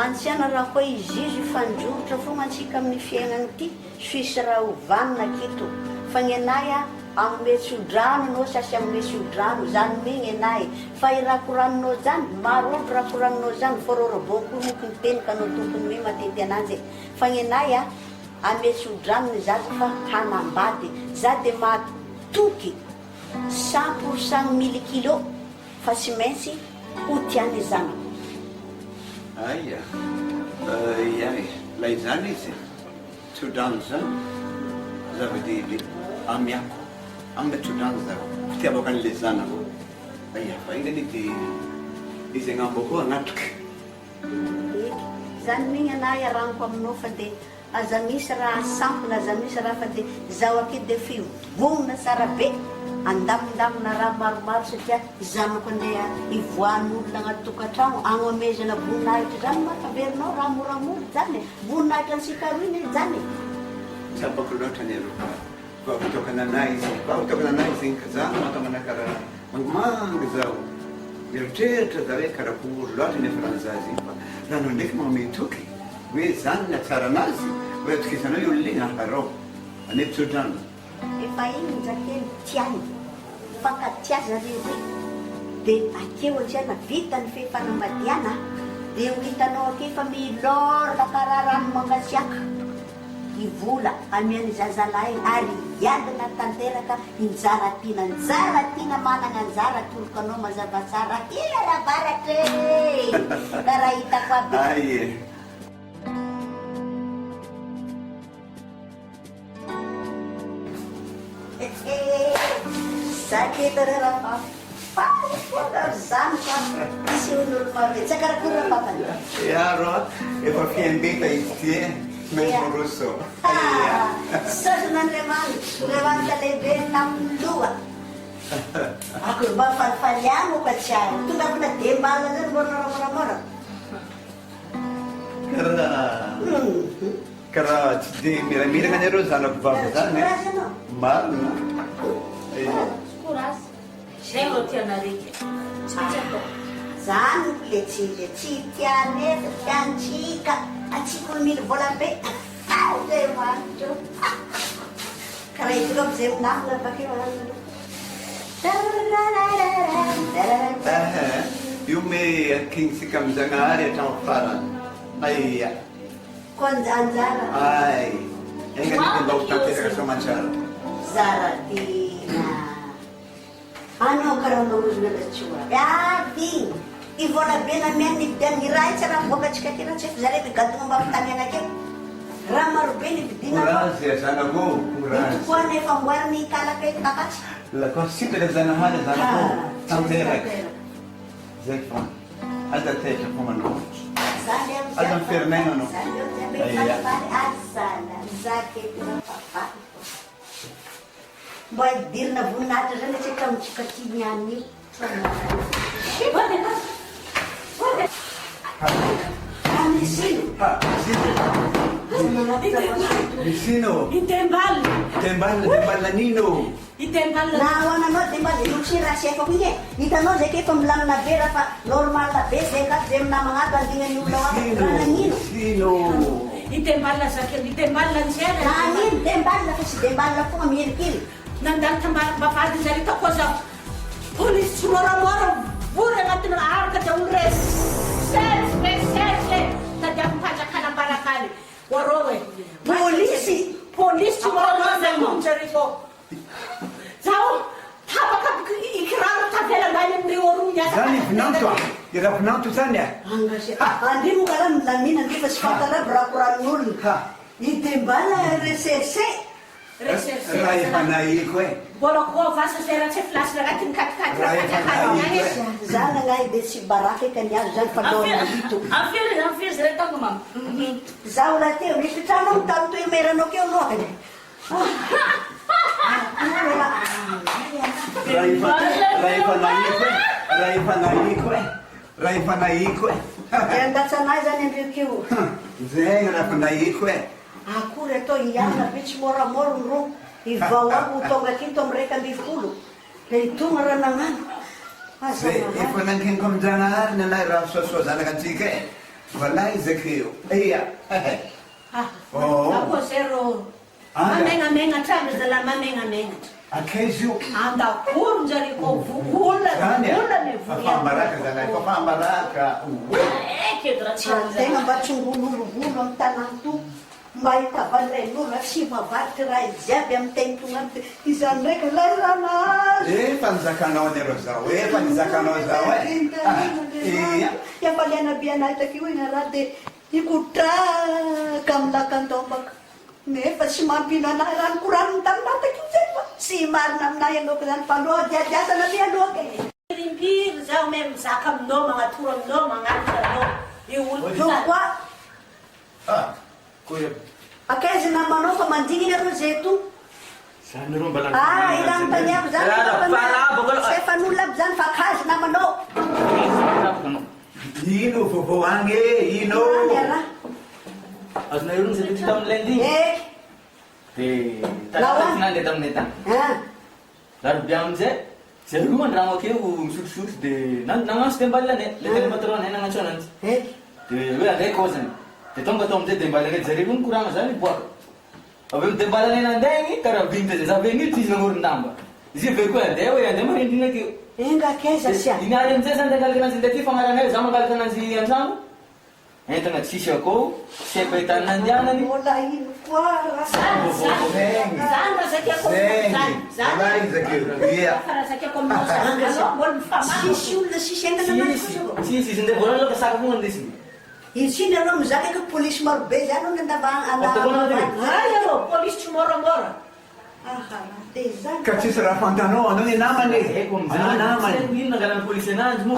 antsiana raha koa izizy fanjorotra fogna antsika amin'ny fiainana ity suisy raha hovanina kito fa ny anay a amin'ny metsodrano anao sasy amin'ny metsodrano zany migny anay fa i raha koraninao zany maro olo raha koraninao zany fororoboko mokony teny ka anao tompony mi matety ananjy fa ny anay a ametsodrano ny zaza fa hanambady za de matoky 100% 1000 kilo fa tsy maintsy ho tiany zanako aya iay lay zany izy tsodrano zany zava-dehibe amiako amin'ny tsodrano za fitiavako an'le zanako aya fa ingany de izy agnambo koa anatroky zany migny anay araniko aminao fa de aza misy raha sampona aza misy raha fa de zaho aky de fivonina tsara be andamindamina raha maromaro satria zanako andeha ivoan'olona agnaty tokantrano agnomezana voninahitra zany makaverinao raha moramora zany voninahitra ansika roiny zany tsapako loatra ny aloha fa hotokana anay izy fa hotokana anay izy ka zany mahatonga karaha mangomanga zaho mieritreritra za hoe karakory loatra nefa ranzazy iny fa raha nao ndraiky mametoky hoe zany ny atsara anazy hoe atokisanao io olona igny aharao anepitsodrano efa iny njakely tiany fankatiaza reroe de akeo antsiana vita ny fefanamadiana de ho hitanao ake fa milorona karaha rano mangasiaka ivola amiany zazalahy ary iadina tanteraka injara tiana manana anjara tolokanao mazava tsara rabaratra karaha hitako aby saketa raha zany fa misy ololo mavety sakarakory raha papany iaro efa fiambeta izy ty Rosso. Soson'Andriamanitra lehibe tamin'ny loha. Ako mba falifaliamo ka tiany. Tonga na dembala zany mbo moramora. Karaha tsy de miramirana anareo zanako vavy zany. Marina. Courage. Zay ro tianareo. Zany le tsy tiane tiantsika. Atsika mily vola be. Zay manitro. Karaha hitako amizay minamina bakeo. Io me akintsika am'Zagnahary hatramo farany. Aia. Konjanjara. Ay. Engany mba ho tanteraka soamantsara. Zaratina. Ano karaha maozona latsoa. Yaby. Ivola be na miany vidiany raha tsy raha mivoakatsika kena tsy efa zareo gadona mba fitany anakeo. Raha maro be ny vidina. Courage ya zanako. Courage. Koa nefa amboariny kalaka eto takatsy. La consiglio del Zanahary zanako. Tanteraka. Zay fa. Aza tetra fa manao. Aza miferinaina anao. Azana. Zaketo na papa. Mba hidirina voninahitra zany atsika amitsika ty niany io. Sino? Itembal. Tembal nino? Itembal. Nahoananao tembal io tsy raha sefa ko ige. Hitanao zay ke fa milamina be raha fa normal be zay ka zay namagna ato andignany olona raha nino. Sino? Itembal zakely itembal nzera. Nino tembal fa tsy tembal fogna mihirikiri. Nandalo tambavady zareo tako zaho. Polisy tsy moramora vory agnatin'ny araka de recherche tady ampitazaka anambarakany warô e polisy tsy moramora monjareko zaho tabaka ikiraro tavelangany amin'ny oronya Zany vinanto. Ira vinanto zany. Andimo kala milamina nefa tsy fantara birakoran'olona. Itembala recherche. Raha efa nahiko e. Mbola koa vasa zay raha tsy filasina agnatin'ny katikati Zana ngahy de tsy baraka eka niazo zany fa loana hito. Afiry zay tanga mama. Zaho la teo misy trano talo toemeranao keo lohany. Raha efa nahiko e. Andatsanahy zany andreo keo. Zay raha efa nahiko e. Akory atao iana be tsy moramora ro Ibawa utong kinto mereka di fulu. Dari itu ngerenangan. Ipo nang king kom jangan nalai rasa suasana kan cike. Walai zakio. Iya. Oh. Ako sero. Anda. Mamenga tame zala mamenga. Akeju. Anda kurjari ko vula. Ne Baraka zalai ko baraka. Kedra chanja. Tenga bachungulu vulo tanang tu. Mai kabalai no rasiva vatra jabe am tentungan izan mereka larana. Panzakano ne rosao. Panzakano zao. Iya. Ya paliana biana takiwi ngarate ikutra kamlakan tombak. Ne pasimampina na ran kurang tanda takiwi. Si marnam na yang dokulan palo jasa na biya doke. Rimpir zao mem sakam no mga turun no mga no. Iul jokwa. Kuya. Akezi na mano pamandingi na rosetu. Sana rin balang. Ilang tanya zan. Stefanulab zan fakas na mano. Ino fufuange, ino. As na yun sa digital lending. Lawan. Nanti tam neta. Lalu biang je. Seruan ramo ke shoot de nangas tembala ne. Letel matron ne nangan chonan. De ada kosan. Te tong de tembala ke jari pun kurang asal buat. Abang tembala ne nandangi kara binte je sabe ngi tis nomor namba. Isi berko ande o ande mari dina ki. Enga kesa sia. Ina ada je sanda kal kana sindati famara ne zaman kal kana si ansam. Então na xixi ko sempre tá nandiana ni. Mola ini kuara. Zanga zakia ko. Walai zakio. Iya. Para zakia ko mo sa. Ano bon fama. Sisi na naman. Si sinde bola lo kasaka mo ndisi. Isi na rom zake ko polis mar bezano na bang ala. Ayo, polis tomorrow. Aha, tezan. Kacil serah pantano, ano ni naman ni? Ano naman? Hindi na ganang pulis na mo.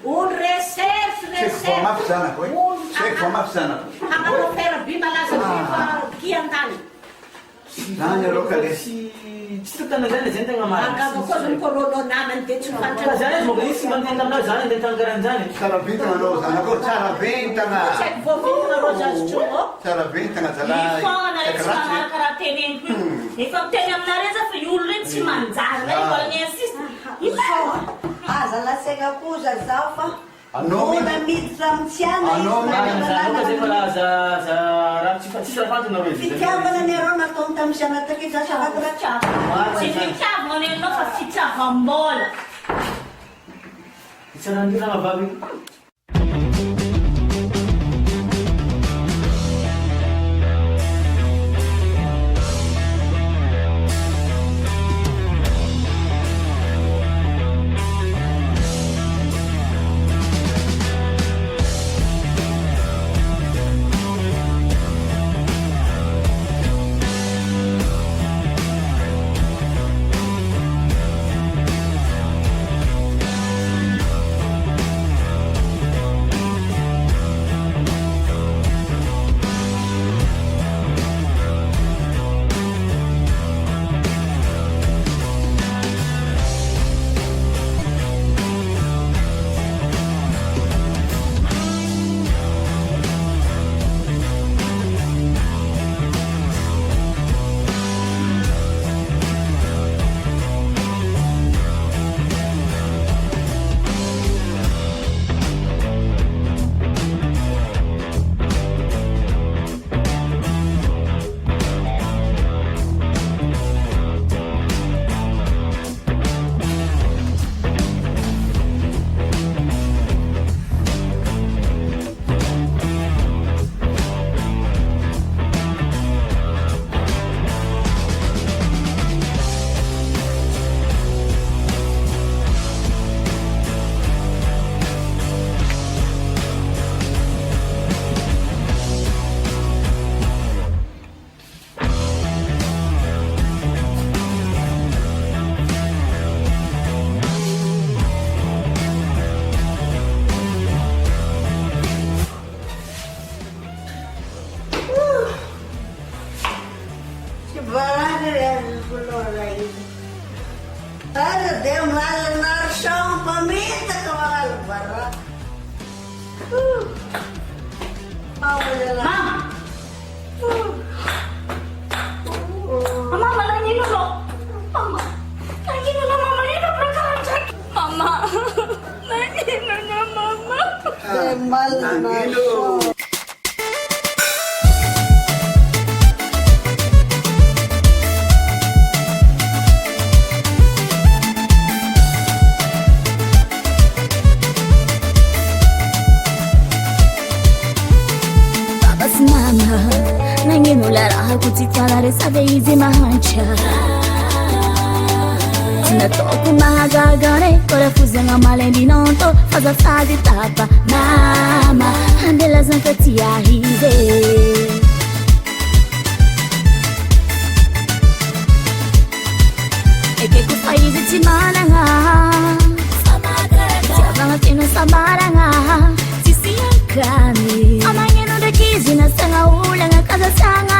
Un reserve. Cek format sana ko. Cek format sana. Ako pera bimala sa kiantani. Nanya lokal Si Cito ka na ganun, gente nga mahal. Ako ko ng korono naman dito sa Kaya zanen mo, ganyan si Banteng Tamla, zanen din tang garan zanen. Cara benta na loza, ako cara benta na. check for me na rojas chuo. Cara benta na zala. Iko na rin sa mga karatenin. Iko tenyam na rin sa fiyulit si Manzana. Iko niya sis. Iko. Zala sega kuza zalfa. Ano? Muna mitram tiana. Ano? Ano kasi pala sa rap, si Sarpanto na rin. Fitiava na nero na tontam siya na takita sa katracha. Si Ficha mo rin no sa Ficha Hambol. Isaran din na mababi. Ada Deus lá na chão, pamita com a barra. Ma'am! Ma'am, Babas mama, nanginulara kutitwala resabe izi mahancha. Natoku magagane, korefuze ngamalendi nonto, faza fazi tapa, mama, andela zankatia hize. Eke kufaizi chimana nga, tiabanga kino sabara nga, sisi yakami. Amangeno de kizi na sanga ule nga kaza sanga